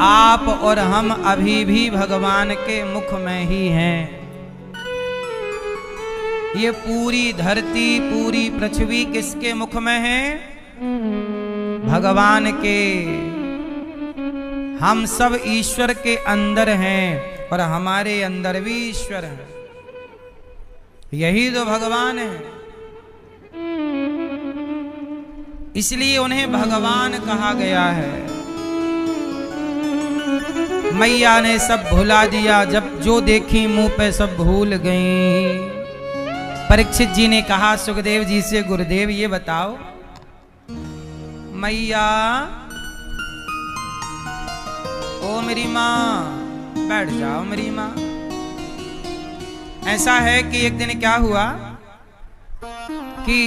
आप और हम अभी भी भगवान के मुख में ही हैं। ये पूरी धरती, पूरी पृथ्वी किसके मुख में है? भगवान के। हम सब ईश्वर के अंदर हैं और हमारे अंदर भी ईश्वर है। यही तो भगवान है, इसलिए उन्हें भगवान कहा गया है। मैया ने सब भुला दिया, जब जो देखी मुंह पे सब भूल गई। परीक्षित जी ने कहा सुखदेव जी से, गुरुदेव ये बताओ, मैया ओ मेरी माँ, बैठ जाओ मेरी माँ। ऐसा है कि एक दिन क्या हुआ कि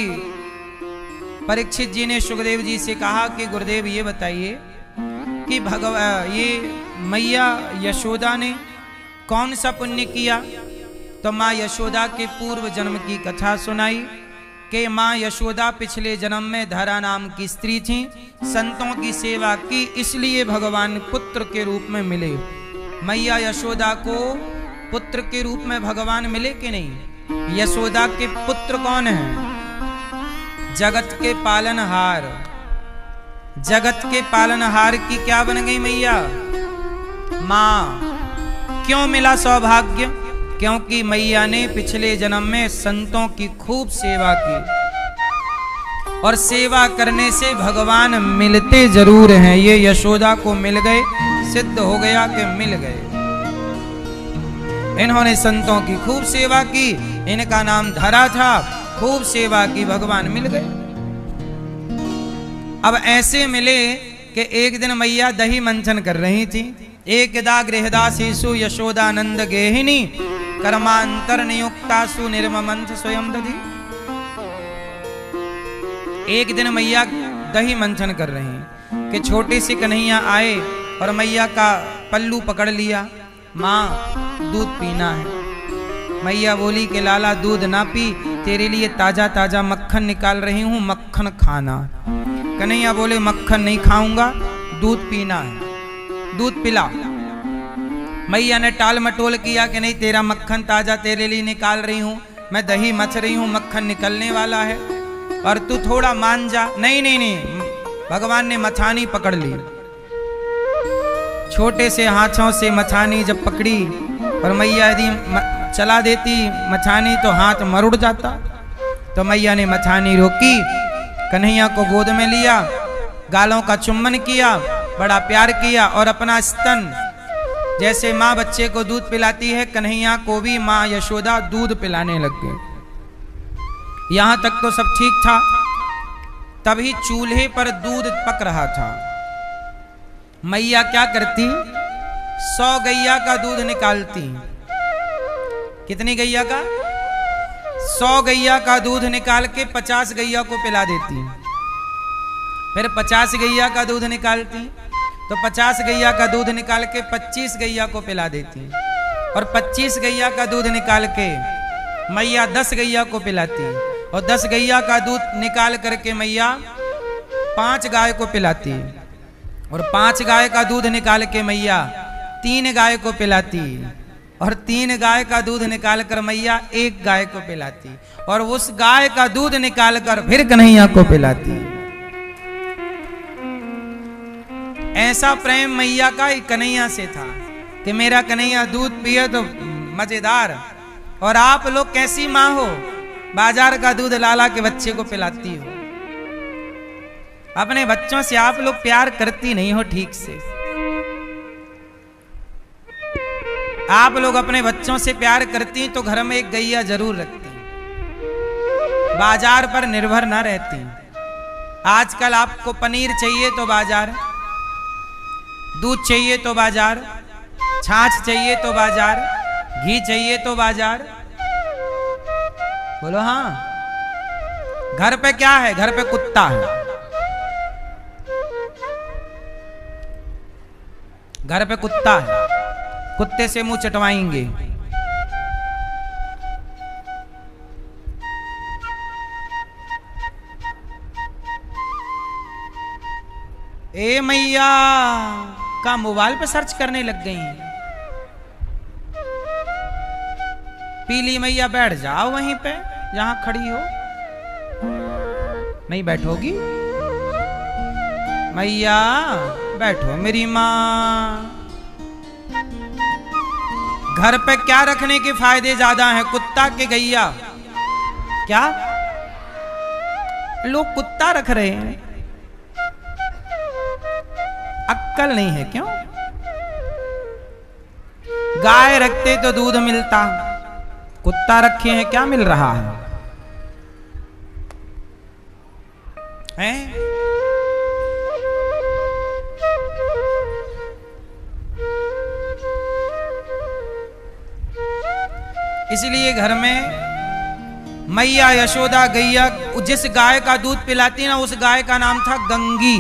परीक्षित जी ने सुखदेव जी से कहा कि गुरुदेव ये बताइए कि ये मैया यशोदा ने कौन सा पुण्य किया? तो माँ यशोदा के पूर्व जन्म की कथा सुनाई कि माँ यशोदा पिछले जन्म में धरा नाम की स्त्री थी, संतों की सेवा की, इसलिए भगवान पुत्र के रूप में मिले। मैया यशोदा को पुत्र के रूप में भगवान मिले कि नहीं? यशोदा के पुत्र कौन है? जगत के पालनहार। जगत के पालनहार की क्या बन गई मैया? माँ। क्यों मिला सौभाग्य? क्योंकि मैया ने पिछले जन्म में संतों की खूब सेवा की, और सेवा करने से भगवान मिलते जरूर हैं। ये यशोदा को मिल गए, सिद्ध हो गया कि मिल गए। इन्होंने संतों की खूब सेवा की, इनका नाम धरा था, खूब सेवा की, भगवान मिल गए। अब ऐसे मिले कि एक दिन मैया दही मंथन कर रही थी। एकदा गृहदासीसु यशोदानंद गेहिनी कर्मांतर नियुक्तासु निर्ममंथ स्वयं दधी। एक दिन मैया दही मंथन कर रही हैं कि छोटे से कन्हैया आए और मैया का पल्लू पकड़ लिया। माँ दूध पीना है। मैया बोली कि लाला दूध ना पी, तेरे लिए ताजा ताजा मक्खन निकाल रही हूँ, मक्खन खाना। कन्हैया बोले मक्खन नहीं खाऊंगा, दूध पीना है, दूध पिला। मैया ने टाल मटोल किया कि नहीं, तेरा मक्खन ताजा तेरे लिए निकाल रही हूं, मैं दही मथ रही हूं, मक्खन निकलने वाला है और तू थोड़ा मान जा। नहीं नहीं नहीं, भगवान ने मथानी पकड़ ली। छोटे से हाथों से मथानी जब पकड़ी और मैया यदि चला देती मथानी तो हाथ मरुड़ जाता। तो मैया ने मथानी रोकी, कन्हैया को गोद में लिया, गालों का चुम्बन किया, बड़ा प्यार किया और अपना स्तन, जैसे माँ बच्चे को दूध पिलाती है, कन्हैया को भी माँ यशोदा दूध पिलाने लग गई। यहां तक तो सब ठीक था, तभी चूल्हे पर दूध पक रहा था। मैया क्या करती? 100 गैया का दूध निकालती। कितनी गैया का? 100 गैया का दूध निकाल के 50 गैया को पिला देती। फिर 50 गैया का दूध निकालती तो 50 गैया का दूध निकाल के 25 गैया को पिला देती, और 25 गैया का दूध निकाल के मैया 10 गैया को पिलाती, और 10 गैया का दूध निकाल करके मैया 5 गाय को पिलाती, और 5 गाय का दूध निकाल के मैया 3 गाय को पिलाती, और 3 गाय का दूध निकाल कर मैया 1 गाय को पिलाती, और उस गाय का दूध निकाल कर फिर कन्हैया को पिलाती। ऐसा प्रेम मैया का कन्हैया से था कि मेरा कन्हैया दूध पिए तो मजेदार। और आप लोग कैसी माँ हो, बाजार का दूध लाला के बच्चे को पिलाती हो। अपने बच्चों से आप लोग प्यार करती नहीं हो ठीक से। आप लोग अपने बच्चों से प्यार करती तो घर में एक गैया जरूर रखती, बाजार पर निर्भर न रहती। आजकल आपको पनीर चाहिए तो बाजार, दूध चाहिए तो बाजार, छाछ चाहिए तो बाजार, घी चाहिए तो बाजार। बोलो हाँ। घर पे क्या है? घर पे कुत्ता है। घर पे कुत्ता है, कुत्ते से मुंह चटवाएंगे। ए मैया का मोबाइल पे सर्च करने लग गई हैं। पीली मैया बैठ जाओ वहीं पे जहां खड़ी हो। नहीं बैठोगी? मैया बैठो मेरी माँ। घर पे क्या रखने के फायदे ज्यादा हैं, कुत्ता के गैया? क्या लोग कुत्ता रख रहे हैं? अक्कल नहीं है क्यों? गाय रखते तो दूध मिलता, कुत्ता रखे हैं क्या मिल रहा है? हैं? इसलिए घर में मैया यशोदा गैया जिस गाय का दूध पिलाती ना, उस गाय का नाम था गंगी।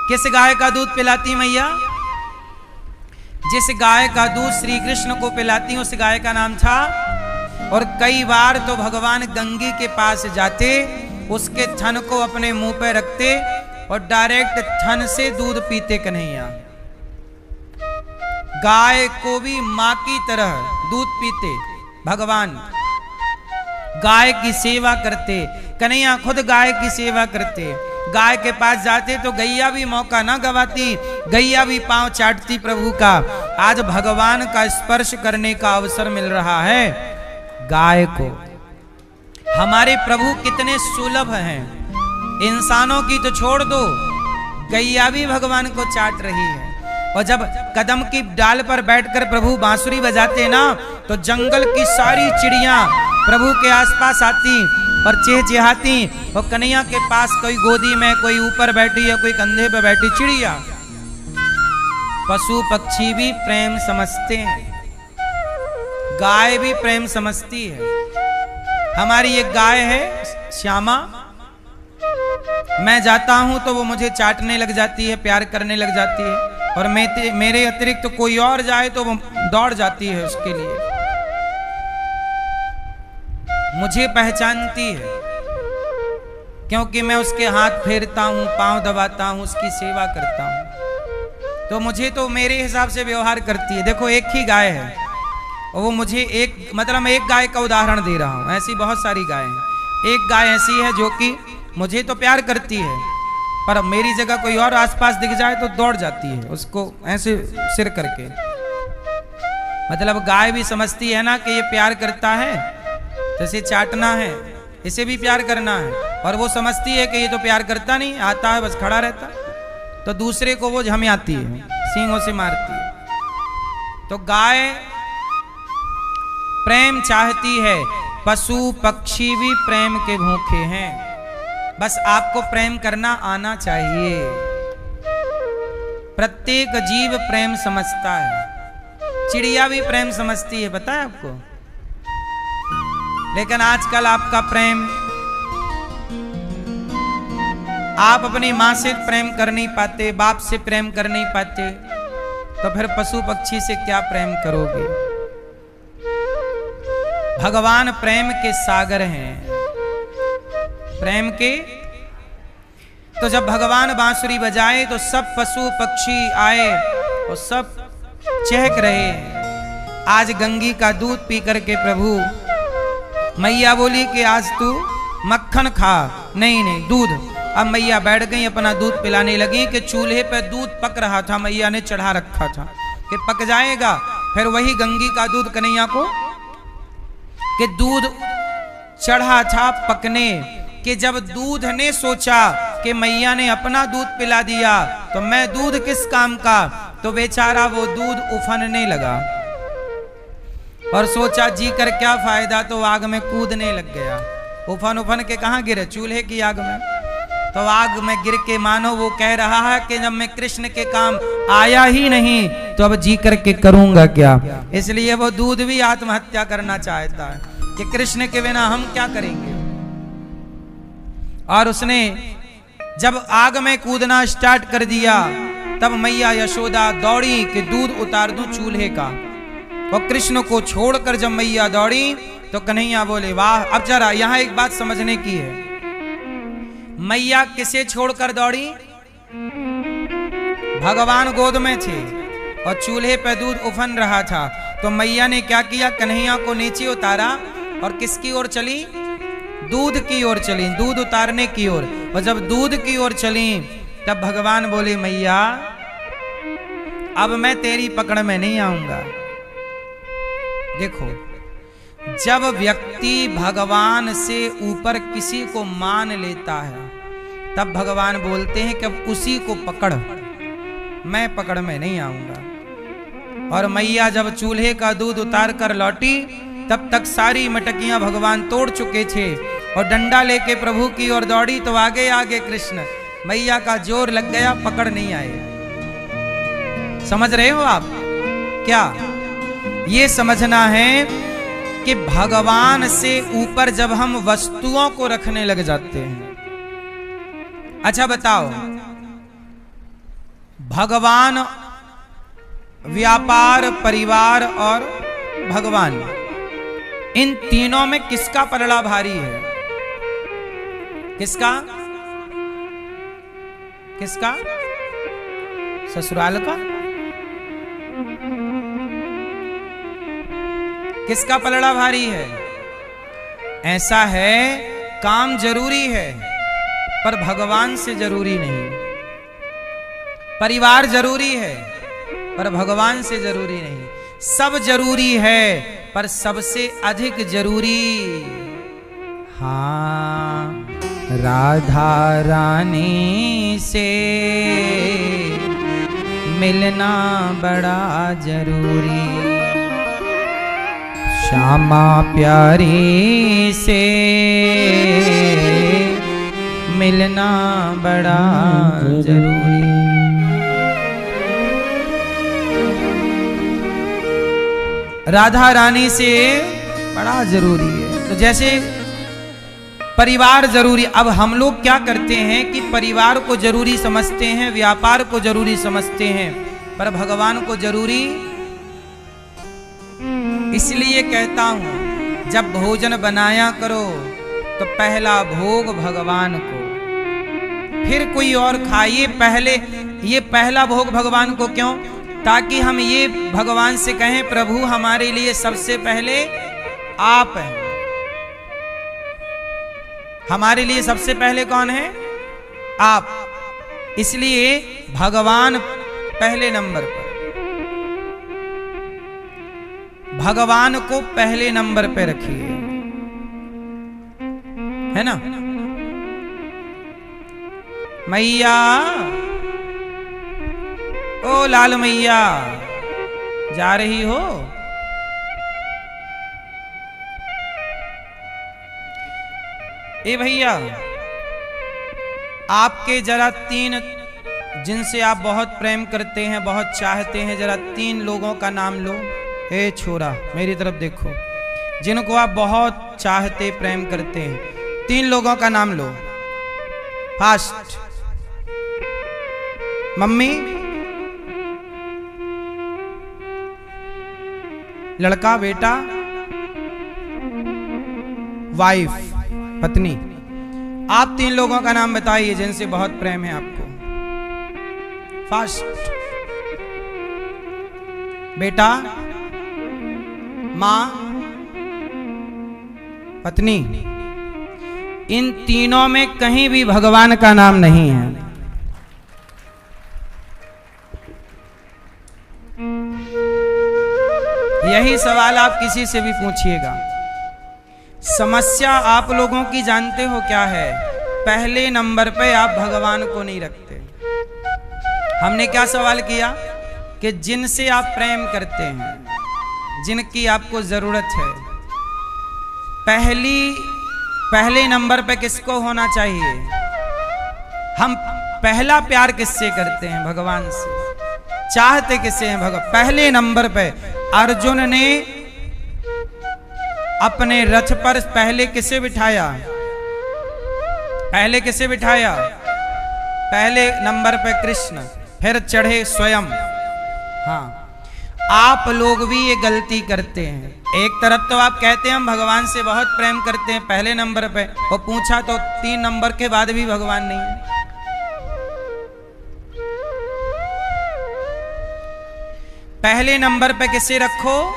किस गाय का दूध पिलाती मैया? जिस गाय का दूध श्री कृष्ण को पिलाती उस गाय का नाम था। और कई बार तो भगवान गंगी के पास जाते, उसके थन को अपने मुंह पे रखते और डायरेक्ट थन से दूध पीते कन्हैया। गाय को भी मां की तरह दूध पीते भगवान, गाय की सेवा करते कन्हैया, खुद गाय की सेवा करते। गाय के पास जाते तो गैया भी मौका ना गवाती, गैया भी पांव चाटती प्रभु का। आज भगवान का स्पर्श करने का अवसर मिल रहा है गाय को। हमारे प्रभु कितने सुलभ हैं, इंसानों की तो छोड़ दो, गैया भी भगवान को चाट रही है। और जब कदम की डाल पर बैठकर प्रभु बांसुरी बजाते ना, तो जंगल की सारी चिड़ियां प्रभु के आसपास आती और चहचहाती। और कन्हैया के पास कोई गोदी में, कोई ऊपर बैठी है, कोई कंधे पे बैठी चिड़िया। पशु पक्षी भी प्रेम समझते हैं, गाय भी प्रेम समझती है। हमारी एक गाय है श्यामा, मैं जाता हूं तो वो मुझे चाटने लग जाती है, प्यार करने लग जाती है। और मेरे अतिरिक्त तो कोई और जाए तो वो दौड़ जाती है उसके लिए। मुझे पहचानती है क्योंकि मैं उसके हाथ फेरता हूं, पांव दबाता हूं, उसकी सेवा करता हूं। तो मुझे तो मेरे हिसाब से व्यवहार करती है। देखो एक ही गाय है और वो मुझे एक गाय का उदाहरण दे रहा हूं, ऐसी बहुत सारी गाय हैं। एक गाय ऐसी है जो कि मुझे तो प्यार करती है, पर मेरी जगह कोई और आसपास दिख जाए तो दौड़ जाती है उसको ऐसे सिर करके। मतलब गाय भी समझती है ना कि ये प्यार करता है तो इसे चाटना है, इसे भी प्यार करना है। और वो समझती है कि ये तो प्यार करता नहीं, आता है बस खड़ा रहता, तो दूसरे को वो झमियाती है, सींगों से मारती है। तो गाय प्रेम चाहती है, पशु पक्षी भी प्रेम के भूखे हैं। बस आपको प्रेम करना आना चाहिए। प्रत्येक जीव प्रेम समझता है, चिड़िया भी प्रेम समझती है, पता है आपको। लेकिन आजकल आपका प्रेम, आप अपनी मां से प्रेम कर नहीं पाते, बाप से प्रेम कर नहीं पाते, तो फिर पशु पक्षी से क्या प्रेम करोगे। भगवान प्रेम के सागर हैं, प्रेम के। तो जब भगवान बांसुरी बजाए तो सब पशु पक्षी आए और सब चहक रहे। आज गंगी का दूध पी करके प्रभु, मैया बोली कि आज तू मक्खन खा, नहीं दूध। अब मैया बैठ गई, अपना दूध पिलाने लगी कि चूल्हे पे दूध पक रहा था, मैया ने चढ़ा रखा था कि पक जाएगा। फिर वही गंगी का दूध कन्हैया को, कि दूध चढ़ा था पकने, कि जब दूध ने सोचा कि मैया ने अपना दूध पिला दिया तो मैं दूध किस काम का, तो बेचारा वो दूध उफनने लगा और सोचा जी कर क्या फायदा, तो आग में कूदने लग गया। उफन के कहां गिरे, चूल्हे की आग में। तो आग में गिर के मानो वो कह रहा है कि जब मैं कृष्ण के काम आया ही नहीं तो अब जी करके करूंगा क्या। इसलिए वो दूध भी आत्महत्या करना चाहता है कि कृष्ण के बिना हम क्या करेंगे। और उसने जब आग में कूदना स्टार्ट कर दिया तब मैया यशोदा दौड़ी कि दूध उतार दूं चूल्हे का। और कृष्ण को छोड़कर जब मैया दौड़ी तो कन्हैया बोले वाह। अब जरा यहां एक बात समझने की है, मैया किसे छोड़कर दौड़ी? भगवान गोद में थे और चूल्हे पे दूध उफन रहा था। तो मैया ने क्या किया, कन्हैया को नीचे उतारा और किसकी ओर चली, दूध की ओर चली, दूध उतारने की ओर। और जब दूध की ओर चली तब भगवान बोले, मैया अब मैं तेरी पकड़ में नहीं आऊंगा। देखो, जब व्यक्ति भगवान से ऊपर किसी को मान लेता है तब भगवान बोलते हैं कि अब उसी को पकड़, मैं पकड़ में नहीं आऊंगा। और मैया जब चूल्हे का दूध उतार कर लौटी तब तक सारी मटकियां भगवान तोड़ चुके थे और डंडा लेके प्रभु की ओर दौड़ी तो आगे आगे कृष्ण। मैया का जोर लग गया, पकड़ नहीं आए। समझ रहे हो आप क्या? ये समझना है कि भगवान से ऊपर जब हम वस्तुओं को रखने लग जाते हैं। अच्छा बताओ, भगवान, व्यापार, परिवार और भगवान, इन तीनों में किसका पलड़ा भारी है? किसका? किसका? ससुराल का? किसका पलड़ा भारी है? ऐसा है, काम जरूरी है पर भगवान से जरूरी नहीं। परिवार जरूरी है पर भगवान से जरूरी नहीं। सब जरूरी है पर सबसे अधिक जरूरी, हाँ, राधा रानी से मिलना बड़ा जरूरी, श्यामा प्यारी से मिलना बड़ा जरूरी। राधा रानी से बड़ा जरूरी है। तो जैसे परिवार जरूरी, अब हम लोग क्या करते हैं कि परिवार को जरूरी समझते हैं, व्यापार को जरूरी समझते हैं, पर भगवान को जरूरी। इसलिए कहता हूं, जब भोजन बनाया करो तो पहला भोग भगवान को, फिर कोई और खाइए। पहले ये पहला भोग भगवान को क्यों? ताकि हम ये भगवान से कहें, प्रभु हमारे लिए सबसे पहले आप हैं। हमारे लिए सबसे पहले कौन है? आप। इसलिए भगवान पहले नंबर पर, भगवान को पहले नंबर पे रखिए, है ना? मैया, ओ लाल मैया, जा रही हो? ए भैया, आपके जरा तीन, जिनसे आप बहुत प्रेम करते हैं, बहुत चाहते हैं, जरा तीन लोगों का नाम लो। ए छोरा, मेरी तरफ देखो, जिनको आप बहुत चाहते, प्रेम करते हैं, तीन लोगों का नाम लो, फास्ट। मम्मी, लड़का, बेटा, वाइफ, पत्नी। आप तीन लोगों का नाम बताइए जिनसे बहुत प्रेम है आपको, फास्ट। बेटा, मां, पत्नी। इन तीनों में कहीं भी भगवान का नाम नहीं है। यही सवाल आप किसी से भी पूछिएगा। समस्या आप लोगों की जानते हो क्या है? पहले नंबर पे आप भगवान को नहीं रखते। हमने क्या सवाल किया कि जिनसे आप प्रेम करते हैं, जिनकी आपको जरूरत है, पहले नंबर पे किसको होना चाहिए? हम पहला प्यार किससे करते हैं? भगवान से। चाहते किससे हैं? भगवान। पहले नंबर पे अर्जुन ने अपने रथ पर पहले किसे बिठाया? पहले किसे बिठाया? पहले नंबर पे कृष्ण, फिर चढ़े स्वयं। हाँ, आप लोग भी ये गलती करते हैं। एक तरफ तो आप कहते हैं हम भगवान से बहुत प्रेम करते हैं, पहले नंबर पे, और पूछा तो 3 नंबर के बाद भी भगवान नहीं है। पहले नंबर पे किसे रखो?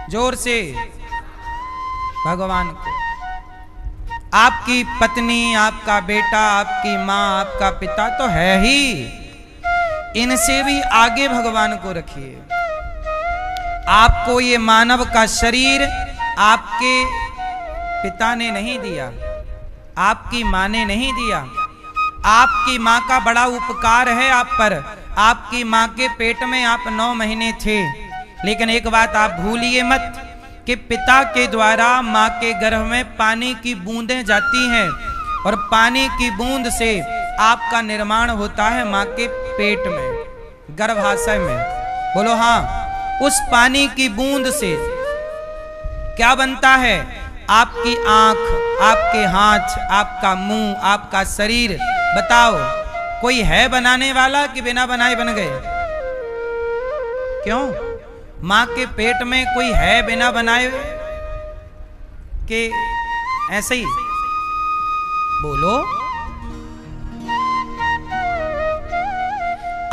जोर से, भगवान को। आपकी पत्नी, आपका बेटा, आपकी माँ, आपका पिता तो है ही, इनसे भी आगे भगवान को रखिए। आपको ये मानव का शरीर आपके पिता ने नहीं दिया, आपकी माँ ने नहीं दिया। आपकी माँ का बड़ा उपकार है आप पर। आपकी माँ के पेट में आप 9 महीने थे, लेकिन एक बात आप भूलिए मत कि पिता के द्वारा माँ के गर्भ में पानी की बूंदें जाती हैं और पानी की बूंद से आपका निर्माण होता है माँ के पेट में, गर्भाशय में। बोलो हाँ। उस पानी की बूंद से क्या बनता है? आपकी आंख, आपके हाथ, आपका मुंह, आपका शरीर। बताओ, कोई है बनाने वाला कि बिना बनाए बन गए? क्यों? मां के पेट में कोई है बिना बनाए कि ऐसे ही? बोलो।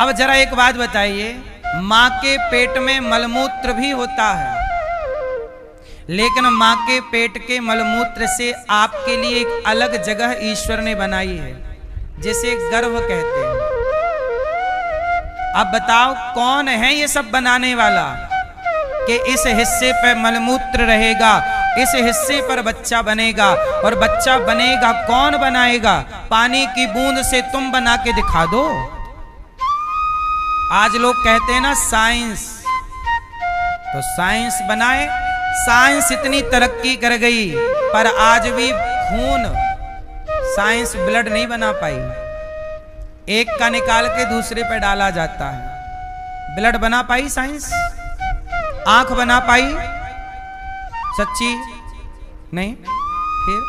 अब जरा एक बात बताइए, मां के पेट में मलमूत्र भी होता है, लेकिन मां के पेट के मलमूत्र से आपके लिए एक अलग जगह ईश्वर ने बनाई है, जिसे गर्भ कहते हैं। अब बताओ कौन है ये सब बनाने वाला कि इस हिस्से पर मलमूत्र रहेगा, इस हिस्से पर बच्चा बनेगा। और बच्चा बनेगा कौन बनाएगा? पानी की बूंद से तुम बना के दिखा दो। आज लोग कहते हैं ना साइंस, तो साइंस बनाए। साइंस इतनी तरक्की कर गई, पर आज भी खून साइंस ब्लड नहीं बना पाई। एक का निकाल के दूसरे पे डाला जाता है। ब्लड बना पाई साइंस? आंख बना पाई? सच्ची नहीं। फिर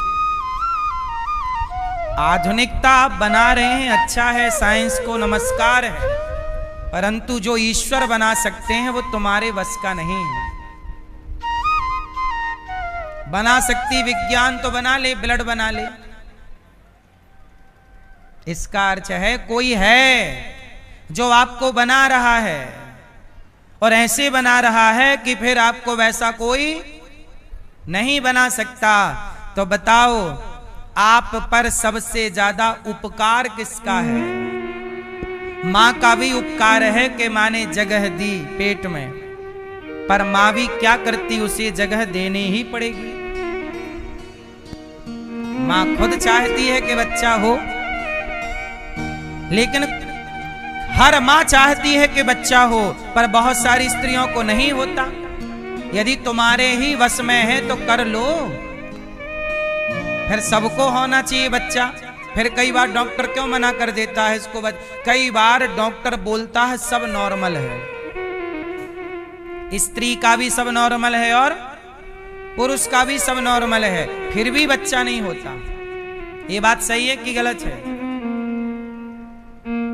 आधुनिकता आप बना रहे हैं, अच्छा है, साइंस को नमस्कार है, परंतु जो ईश्वर बना सकते हैं वो तुम्हारे बस का नहीं है। बना सकती विज्ञान तो बना ले, ब्लड बना ले। इसका अर्थ है कोई है जो आपको बना रहा है, और ऐसे बना रहा है कि फिर आपको वैसा कोई नहीं बना सकता। तो बताओ, आप पर सबसे ज्यादा उपकार किसका है? मां का भी उपकार है कि मां ने जगह दी पेट में, पर मां भी क्या करती, उसे जगह देनी ही पड़ेगी। मां खुद चाहती है कि बच्चा हो, लेकिन हर मां चाहती है कि बच्चा हो, पर बहुत सारी स्त्रियों को नहीं होता। यदि तुम्हारे ही वश में है तो कर लो। फिर सबको होना चाहिए बच्चा। फिर कई बार डॉक्टर क्यों मना कर देता है इसको? कई बार डॉक्टर बोलता है सब नॉर्मल है, स्त्री का भी सब नॉर्मल है और पुरुष का भी सब नॉर्मल है, फिर भी बच्चा नहीं होता। ये बात सही है कि गलत है?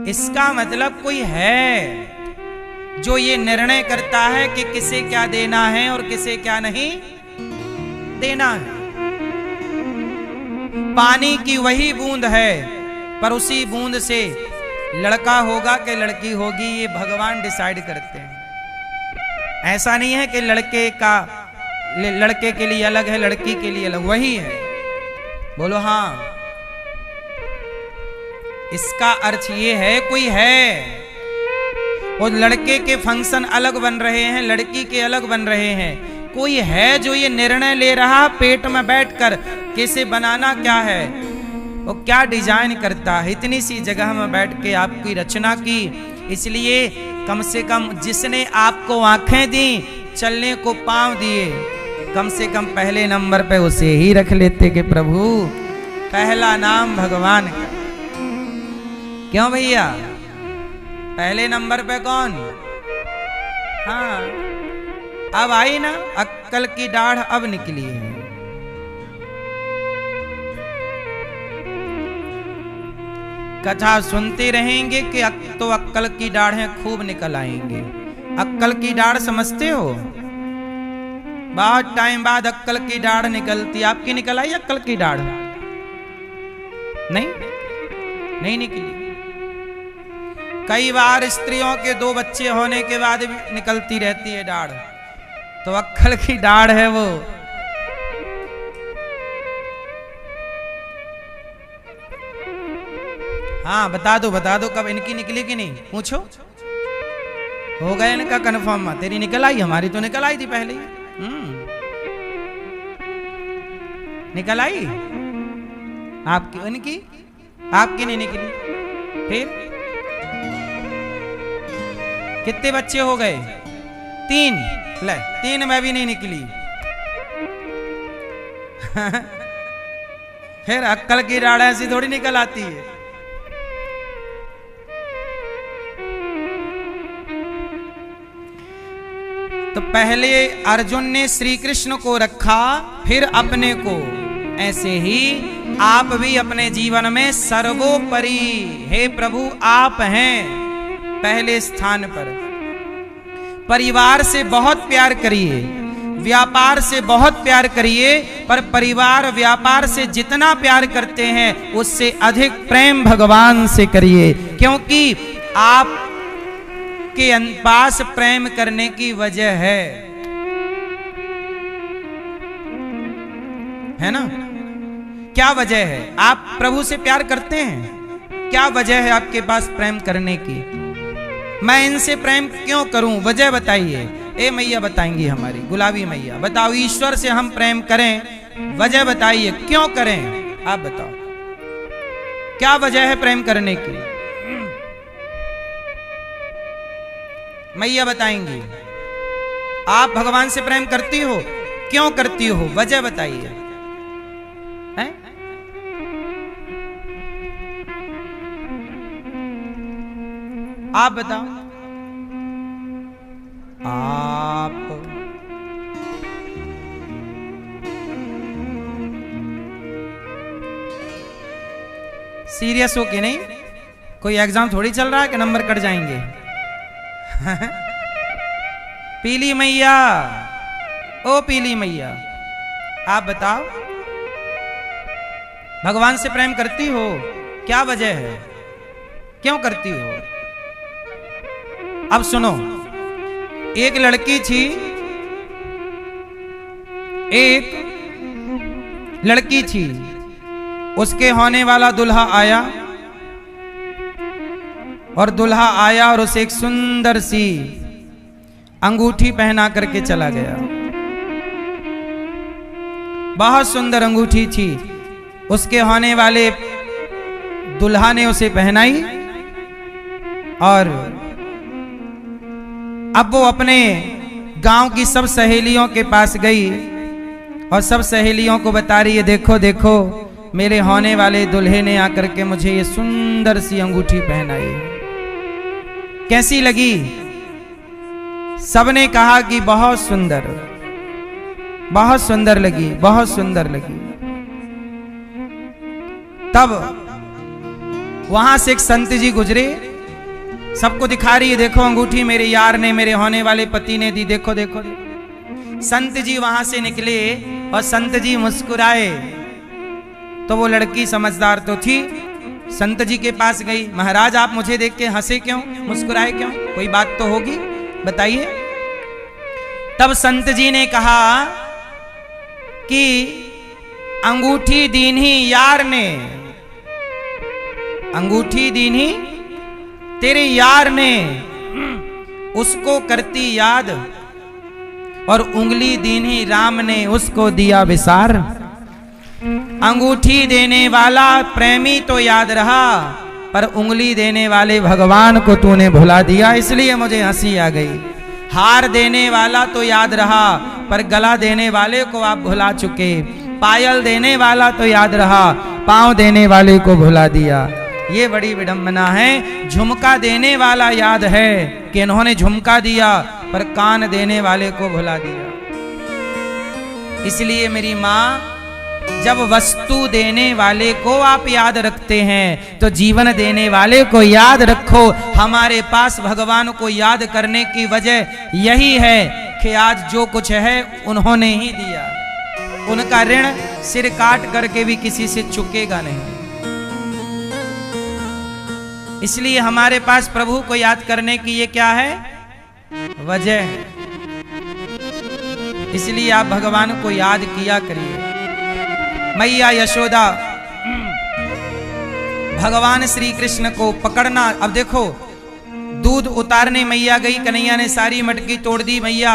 इसका मतलब कोई है जो ये निर्णय करता है कि किसे क्या देना है और किसे क्या नहीं देना है। पानी की वही बूंद है, पर उसी बूंद से लड़का होगा कि लड़की होगी ये भगवान डिसाइड करते हैं। ऐसा नहीं है कि लड़के के लिए अलग है, लड़की के लिए अलग, वही है। बोलो हाँ। इसका अर्थ ये है कोई है, और लड़के के फंक्शन अलग बन रहे हैं, लड़की के अलग बन रहे हैं। कोई है जो ये निर्णय ले रहा पेट में बैठकर किसे बनाना क्या है, वो क्या डिजाइन करता है। इतनी सी जगह में बैठ के आपकी रचना की, इसलिए कम से कम जिसने आपको आंखें दी, चलने को पांव दिए, कम से कम पहले नंबर पे उसे ही रख लेते कि प्रभु पहला नाम भगवान का। क्यों भैया? पहले नंबर पे कौन? हाँ, अब आई ना अक्कल की दाढ़, अब निकली है। कथा सुनते रहेंगे कि तो अक्कल की दाढ़ें खूब निकल आएंगे। अक्कल की दाढ़ समझते हो? बहुत टाइम बाद अक्कल की दाढ़ निकलती। आपकी निकल आई अक्कल की दाढ़? नहीं निकली। कई बार स्त्रियों के 2 बच्चे होने के बाद भी निकलती रहती है दाढ़, तो अक्कल की दाढ़ है वो। हाँ बता दो कब इनकी निकली कि नहीं, पूछो। हो गया इनका कन्फर्म, तेरी निकल आई, हमारी तो निकल आई थी पहले ही। निकल आई आपकी, इनकी आपकी नहीं निकली। फिर कितने बच्चे हो गए? 3। ले 3 में भी नहीं निकली। फिर अक्कल की दाढ़ ऐसी थोड़ी निकल आती है। तो पहले अर्जुन ने श्री कृष्ण को रखा, फिर अपने को। ऐसे ही आप भी अपने जीवन में सर्वोपरि हे प्रभु आप हैं पहले स्थान पर। परिवार से बहुत प्यार करिए, व्यापार से बहुत प्यार करिए, पर परिवार व्यापार से जितना प्यार करते हैं उससे अधिक प्रेम भगवान से करिए, क्योंकि आप के पास प्रेम करने की वजह है ना? क्या वजह है? आप प्रभु से प्यार करते हैं, क्या वजह है आपके पास प्रेम करने की? मैं इनसे प्रेम क्यों करूं, वजह बताइए। ए मैया बताएंगी, हमारी गुलाबी मैया, बताओ ईश्वर से हम प्रेम करें, वजह बताइए क्यों करें? आप बताओ क्या वजह है प्रेम करने की? मैया बताएंगी। आप भगवान से प्रेम करती हो, क्यों करती हो, वजह बताइए। आप बताओ। आप सीरियस हो कि नहीं? कोई एग्जाम थोड़ी चल रहा है कि नंबर कट जाएंगे। पीली मैया, ओ पीली मैया, आप बताओ भगवान से प्रेम करती हो, क्या वजह है, क्यों करती हो? अब सुनो, एक लड़की थी, एक लड़की थी, उसके होने वाला दुल्हा आया, और दुल्हा आया और उसे एक सुंदर सी अंगूठी पहना करके चला गया। बहुत सुंदर अंगूठी थी, उसके होने वाले दुल्हा ने उसे पहनाई, और अब वो अपने गांव की सब सहेलियों के पास गई और सब सहेलियों को बता रही है, देखो देखो मेरे होने वाले दुल्हे ने आकर के मुझे ये सुंदर सी अंगूठी पहनाई, कैसी लगी? सबने कहा कि बहुत सुंदर, बहुत सुंदर लगी, बहुत सुंदर लगी। तब वहां से एक संत जी गुजरे, सबको दिखा रही है, देखो अंगूठी मेरे यार ने, मेरे होने वाले पति ने दी, देखो देखो देखो। संत जी वहां से निकले और संत जी मुस्कुराए, तो वो लड़की समझदार तो थी, संत जी के पास गई, महाराज आप मुझे देख के हंसे क्यों, मुस्कुराए क्यों, कोई बात तो होगी, बताइए। तब संत जी ने कहा कि अंगूठी दीन्ही यार ने, अंगूठी दीन्ही तेरे यार ने, उसको करती याद, और उंगली दीन्ही राम ने, उसको दिया विसार। अंगूठी देने वाला प्रेमी तो याद रहा, पर उंगली देने वाले भगवान को तूने भुला दिया, इसलिए मुझे हंसी आ गई। हार देने वाला तो याद रहा, पर गला देने वाले को आप भुला चुके। पायल देने वाला तो याद रहा, पांव देने वाले को भुला दिया। ये बड़ी विडंबना है। झुमका देने वाला याद है कि इन्होंने झुमका दिया, पर कान देने वाले को भुला दिया। इसलिए मेरी माँ, जब वस्तु देने वाले को आप याद रखते हैं तो जीवन देने वाले को याद रखो। हमारे पास भगवान को याद करने की वजह यही है कि आज जो कुछ है उन्होंने ही दिया, उनका ऋण सिर काट करके भी किसी से चुकेगा नहीं। इसलिए हमारे पास प्रभु को याद करने की ये क्या है, वजह है। इसलिए आप भगवान को याद किया करिए। मैया यशोदा भगवान श्री कृष्ण को पकड़ना, अब देखो दूध उतारने मैया गई, कन्हैया ने सारी मटकी तोड़ दी। मैया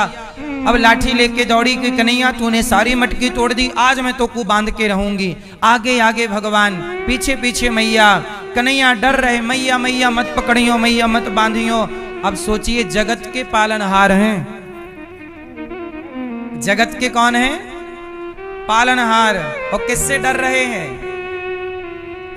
अब लाठी लेके दौड़ी कि कन्हैया तूने सारी मटकी तोड़ दी, आज मैं तो को बांध के रहूंगी। आगे आगे भगवान, पीछे पीछे मैया। कन्हैया डर रहे, मैया मैया मत पकड़ियो, मैया मत बांधियो। अब सोचिए जगत के पालनहार हैं, जगत के कौन हैं, पालनहार, और किससे डर रहे हैं,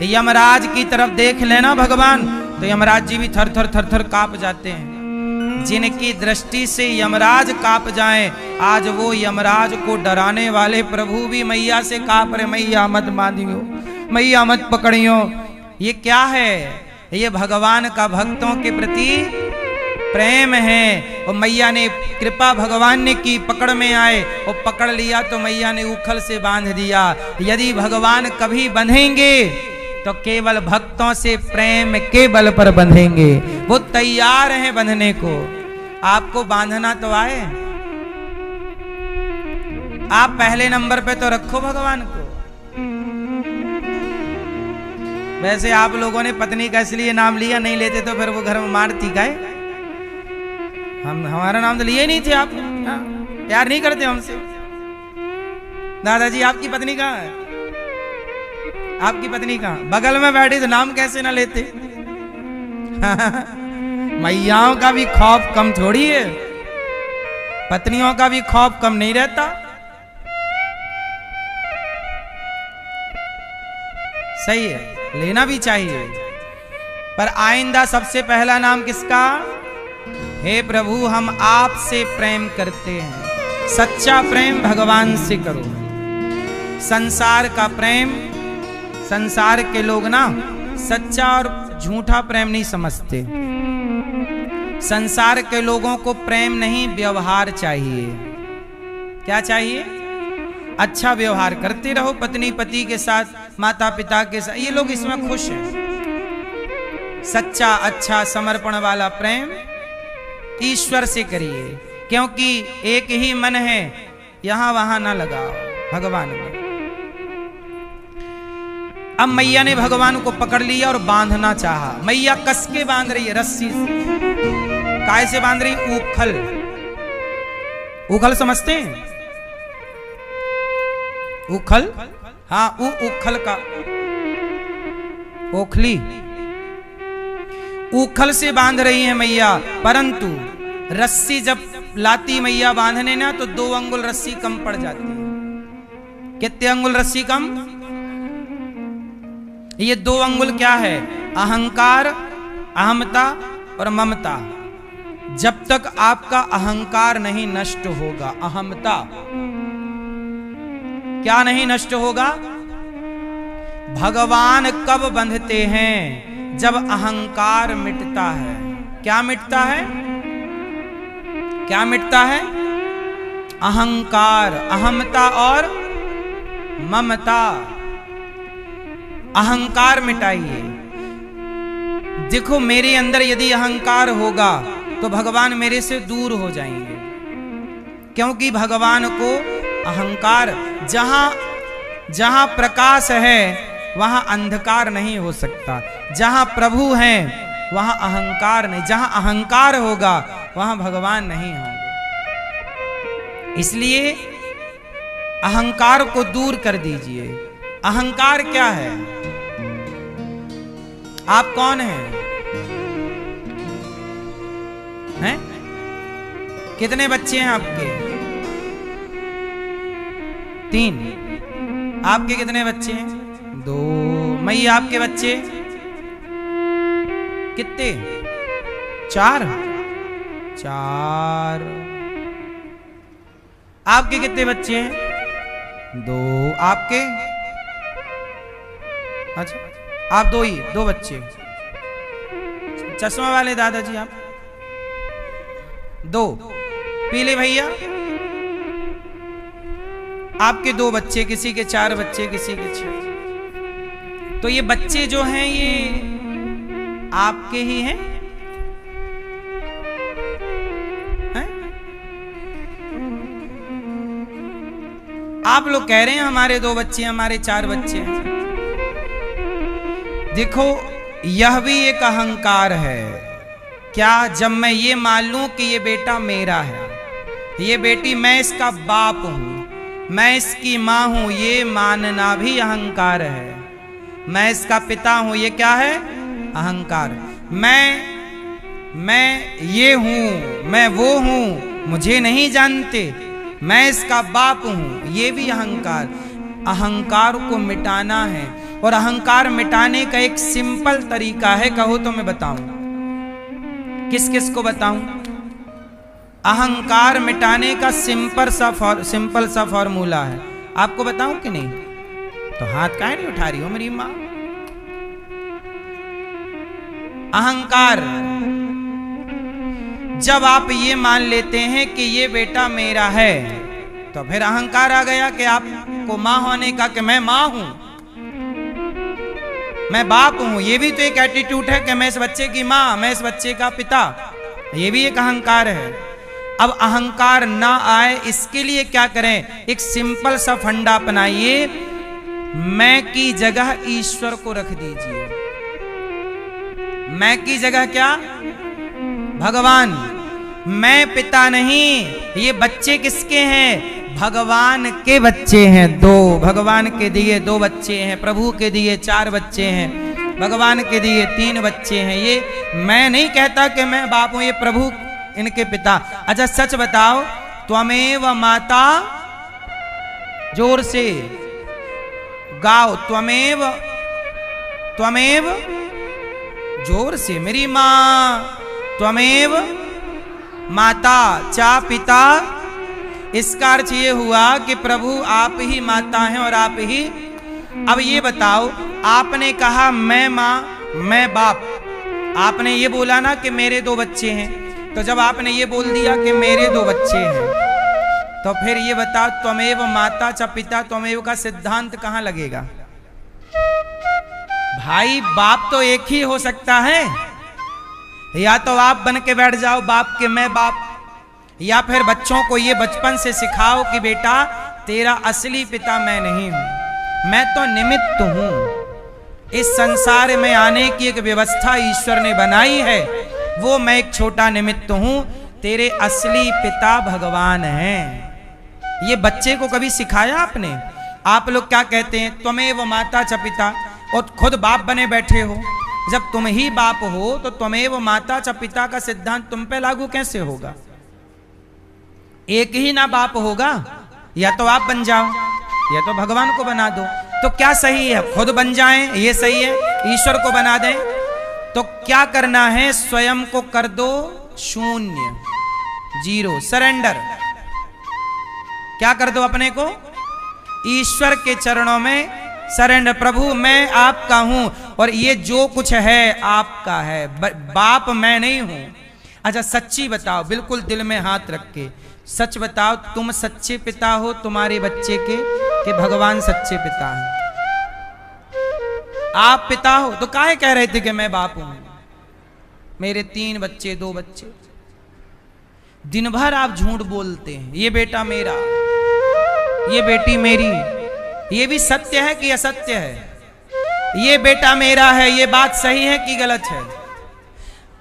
यमराज की तरफ देख लेना भगवान तो यमराज जी भी थर थर थर थर कांप जाते हैं। जिनकी दृष्टि से यमराज कांप जाएं, आज वो यमराज को डराने वाले प्रभु भी मैया से कांप रहे, मैया मत बांधियो, मैया मत पकड़ियो। ये क्या है, ये भगवान का भक्तों के प्रति प्रेम है। और मैया ने कृपा भगवान ने की, पकड़ में आए और पकड़ लिया तो मैया ने उखल से बांध दिया। यदि भगवान कभी बंधेंगे तो केवल भक्तों से प्रेम के बल पर बंधेंगे, वो तैयार हैं बंधने को। आपको बांधना तो आए, आप पहले नंबर पे तो रखो भगवान को। वैसे आप लोगों ने पत्नी का इसलिए नाम लिया, नहीं लेते तो फिर वो घर में मारती का है। हमारा नाम तो लिए नहीं थे आप, प्यार नहीं करते हमसे। दादाजी आपकी पत्नी कहाँ है, आपकी पत्नी कहाँ, बगल में बैठी तो नाम कैसे ना लेते। मैयाओं का भी खौफ कम थोड़ी है, पत्नियों का भी खौफ कम नहीं रहता। सही है, लेना भी चाहिए। पर आइंदा सबसे पहला नाम किसका, हे प्रभु हम आपसे प्रेम करते हैं, सच्चा प्रेम भगवान से करो। संसार का प्रेम, संसार के लोग ना सच्चा और झूठा प्रेम नहीं समझते। संसार के लोगों को प्रेम नहीं, व्यवहार चाहिए। क्या चाहिए, अच्छा व्यवहार करते रहो पत्नी पति के साथ, माता पिता के साथ, ये लोग इसमें खुश हैं। सच्चा अच्छा समर्पण वाला प्रेम ईश्वर से करिए, क्योंकि एक ही मन है, यहां वहां ना लगाओ भगवान में। अब मैया ने भगवान को पकड़ लिया और बांधना चाहा। मैया कस के बांध रही है रस्सी से। काय से बांध रही, उखल, उखल समझते हैं, उखल, हाँ उखल का ओखली, उखल से बांध रही है मैया। परंतु रस्सी जब लाती मैया बांधने ना तो 2 अंगुल रस्सी कम पड़ जाती है। कितने अंगुल रस्सी कम, ये 2 अंगुल क्या है, अहंकार, अहमता और ममता। जब तक आपका अहंकार नहीं नष्ट होगा, अहमता क्या नहीं नष्ट होगा, भगवान कब बंधते हैं, जब अहंकार मिटता है। क्या मिटता है, क्या मिटता है, अहंकार, अहमता और ममता। अहंकार मिटाइए। देखो मेरे अंदर यदि अहंकार होगा तो भगवान मेरे से दूर हो जाएंगे, क्योंकि भगवान को अहंकार, जहां प्रकाश है वहां अंधकार नहीं हो सकता। जहां प्रभु हैं वहां अहंकार नहीं, जहां अहंकार होगा वहां भगवान नहीं होंगे। इसलिए अहंकार को दूर कर दीजिए। अहंकार क्या है, आप कौन हैं, हैं? कितने बच्चे हैं आपके, 3। आपके कितने बच्चे हैं, 2। मैया आपके बच्चे कितने, 4। आपके कितने बच्चे हैं, 2। आपके, अच्छा आप 2 ही, 2 बच्चे। चश्मा वाले दादाजी आप 2, पीले भैया आपके 2 बच्चे, किसी के 4 बच्चे, किसी के 6। तो ये बच्चे जो हैं ये आपके ही हैं? आप लोग कह रहे हैं हमारे 2 बच्चे, हमारे 4 बच्चे हैं। देखो, यह भी एक अहंकार है। क्या? जब मैं ये मान लूं कि ये बेटा मेरा है, ये बेटी मैं इसका बाप हूं, मैं इसकी मां हूं, ये मानना भी अहंकार है। मैं इसका पिता हूं, ये क्या है? अहंकार। मैं ये हूं, मैं वो हूं, मुझे नहीं जानते, मैं इसका बाप हूं, ये भी अहंकार। अहंकार को मिटाना है, और अहंकार मिटाने का एक सिंपल तरीका है। कहो तो मैं बताऊं। किस किस को बताऊं? अहंकार मिटाने का सिंपल सा फॉर्मूला है। आपको बताऊं कि नहीं? तो हाथ काहे नहीं उठा रही हो मेरी मां? अहंकार, जब आप ये मान लेते हैं कि ये बेटा मेरा है, तो फिर अहंकार आ गया कि आपको मां होने का, कि मैं मां हूं, मैं बाप हूं। ये भी तो एक एटीट्यूड है कि मैं इस बच्चे की मां, मैं इस बच्चे का पिता। ये भी एक अहंकार है। अब अहंकार ना आए इसके लिए क्या करें? एक सिंपल सा फंडा अपनाइए। मैं की जगह ईश्वर को रख दीजिए। मैं की जगह क्या? भगवान। मैं पिता नहीं, ये बच्चे किसके हैं? भगवान के बच्चे हैं। 2 भगवान के दिए 2 बच्चे हैं, प्रभु के दिए 4 बच्चे हैं, भगवान के दिए 3 बच्चे हैं। ये मैं नहीं कहता कि मैं बाप हूं, ये प्रभु इनके पिता। अच्छा सच बताओ, त्वमेव माता, जोर से गाओ, त्वमेव, त्वमेव, जोर से, मेरी मां, त्वमेव माता चा पिता। इसका अर्थ ये हुआ कि प्रभु आप ही माता हैं और आप ही। अब ये बताओ, आपने कहा मैं मां, मैं बाप, आपने ये बोला ना कि मेरे 2 बच्चे हैं। तो जब आपने ये बोल दिया कि मेरे 2 बच्चे हैं, तो फिर ये बताओ, त्वमेव माता च पिता, त्वमेव का सिद्धांत कहां लगेगा? भाई बाप तो एक ही हो सकता है। या तो आप बन के बैठ जाओ बाप के मैं बाप, या फिर बच्चों को ये बचपन से सिखाओ कि बेटा तेरा असली पिता मैं नहीं हूं, मैं तो निमित्त हूं। इस संसार में आने की एक व्यवस्था ईश्वर ने बनाई है, वो मैं एक छोटा निमित्त हूं, तेरे असली पिता भगवान हैं। ये बच्चे को कभी सिखाया आपने? आप लोग क्या कहते हैं? त्वमेव माता च पिता, और खुद बाप बने बैठे हो। जब तुम ही बाप हो तो त्वमेव माता च पिता का सिद्धांत तुम पे लागू कैसे होगा? एक ही ना बाप होगा, या तो आप बन जाओ या तो भगवान को बना दो। तो क्या सही है? खुद बन जाएं, ये सही है? ईश्वर को बना दें? तो क्या करना है? स्वयं को कर दो शून्य, 0, सरेंडर। क्या कर दो? अपने को ईश्वर के चरणों में सरेंडर। प्रभु मैं आपका हूं और ये जो कुछ है आपका है, बाप मैं नहीं हूं। अच्छा सच्ची बताओ, बिल्कुल दिल में हाथ रख के सच बताओ, तुम सच्चे पिता हो तुम्हारे बच्चे के, कि भगवान सच्चे पिता हैं? आप पिता हो तो काहे कह रहे थे कि मैं बाप हूं? मेरे 3 बच्चे 2 बच्चे। दिन भर आप झूठ बोलते हैं, ये बेटा मेरा, ये बेटी मेरी। ये भी सत्य है कि असत्य है? ये बेटा मेरा है, ये बात सही है कि गलत है?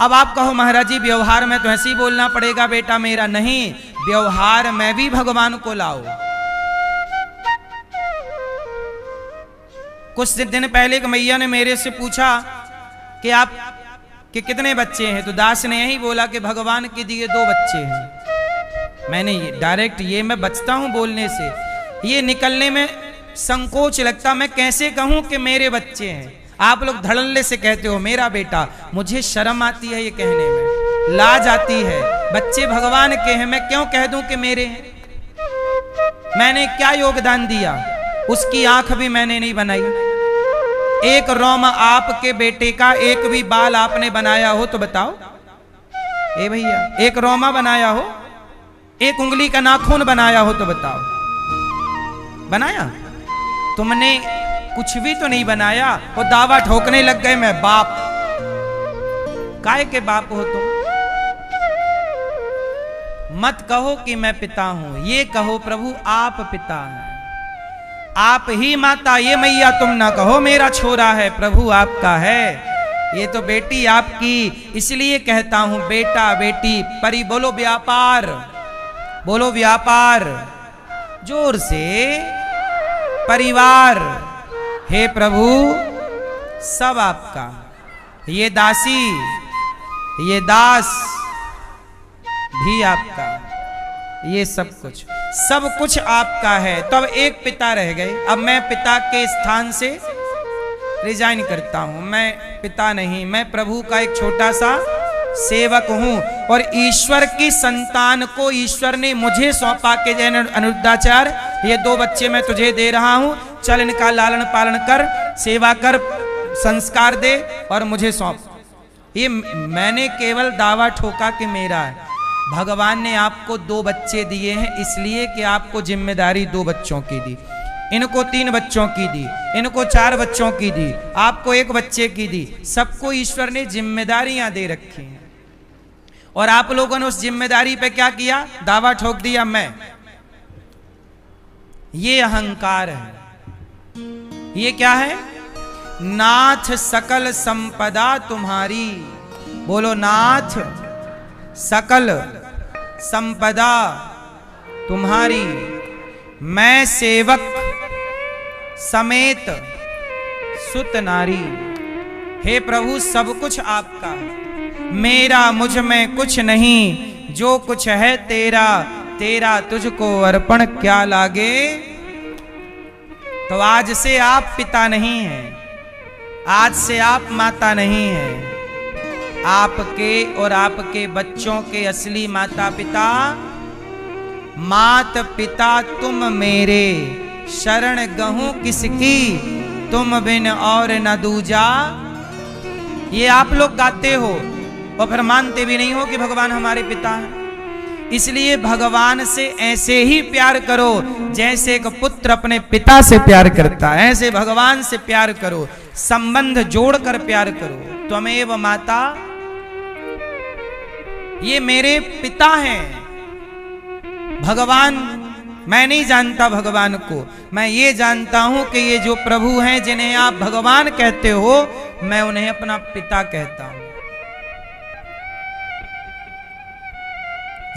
अब आप कहो महाराज जी व्यवहार में तो ऐसे ही बोलना पड़ेगा बेटा मेरा। नहीं, व्यवहार में भी भगवान को लाओ। कुछ दिन पहले एक मैया ने मेरे से पूछा कि आप के कितने बच्चे हैं, तो दास ने यही बोला कि भगवान के दिए 2 बच्चे हैं। मैंने डायरेक्ट, ये मैं बचता हूं बोलने से, ये निकलने में संकोच लगता, मैं कैसे कहूं कि मेरे बच्चे हैं। आप लोग धड़ल्ले से कहते हो मेरा बेटा, मुझे शर्म आती है ये कहने में, लाज आती है। बच्चे भगवान के हैं, मैं क्यों कह दूं कि मेरे हैं? मैंने क्या योगदान दिया? उसकी आंख भी मैंने नहीं बनाई। एक रोम आपके बेटे का, एक भी बाल आपने बनाया हो तो बताओ। ए भैया, एक रोमा बनाया हो, एक उंगली का नाखून बनाया हो तो बताओ। बनाया? तुमने कुछ भी तो नहीं बनाया। वो दावा ठोकने लग गए मैं बाप। काय के बाप हो तुम? मत कहो कि मैं पिता हूं, ये कहो प्रभु आप पिता हैं, आप ही माता। ये मैया तुम ना कहो मेरा छोरा है, प्रभु आपका है, ये तो बेटी आपकी, इसलिए कहता हूं बेटा बेटी। परी बोलो व्यापार, बोलो व्यापार, जोर से। परिवार, हे प्रभु सब आपका, ये दासी ये दास भी आपका, ये सब कुछ आपका है। तो अब एक पिता रह गए। अब मैं पिता के स्थान से रिजाइन करता हूं, मैं पिता नहीं, मैं प्रभु का एक छोटा सा सेवक हूं। और ईश्वर की संतान को ईश्वर ने मुझे सौंपा के जैन अनिरुद्धाचार्य, ये 2 बच्चे मैं तुझे दे रहा हूं, चल इनका लालन पालन कर, सेवा कर, संस्कार दे और मुझे सौंप। ये मैंने केवल दावा ठोका कि मेरा है। भगवान ने आपको 2 बच्चे दिए हैं इसलिए कि आपको जिम्मेदारी 2 बच्चों की दी, इनको 3 बच्चों की दी, इनको 4 बच्चों की दी, आपको 1 बच्चे की दी। सबको ईश्वर ने जिम्मेदारियां दे रखी हैं और आप लोगों ने उस जिम्मेदारी पे क्या किया? दावा ठोक दिया मैं। ये अहंकार है। ये क्या है? नाथ सकल संपदा तुम्हारी, बोलो नाथ सकल संपदा तुम्हारी, मैं सेवक समेत सुत नारी। हे प्रभु सब कुछ आपका है, मेरा मुझ में कुछ नहीं, जो कुछ है तेरा, तेरा तुझको अर्पण क्या लागे। तो आज से आप पिता नहीं हैं, आज से आप माता नहीं हैं, आपके और आपके बच्चों के असली माता पिता मात पिता तुम मेरे, शरण गहूं किसकी तुम बिन और न दूजा। ये आप लोग गाते हो और फिर मानते भी नहीं हो कि भगवान हमारे पिता हैं। इसलिए भगवान से ऐसे ही प्यार करो जैसे एक पुत्र अपने पिता से प्यार करता है, ऐसे भगवान से प्यार करो, संबंध जोड़कर प्यार करो। त्वमेव माता, ये मेरे पिता हैं। भगवान, मैं नहीं जानता भगवान को, मैं ये जानता हूं कि ये जो प्रभु हैं जिन्हें आप भगवान कहते हो, मैं उन्हें अपना पिता कहता हूं।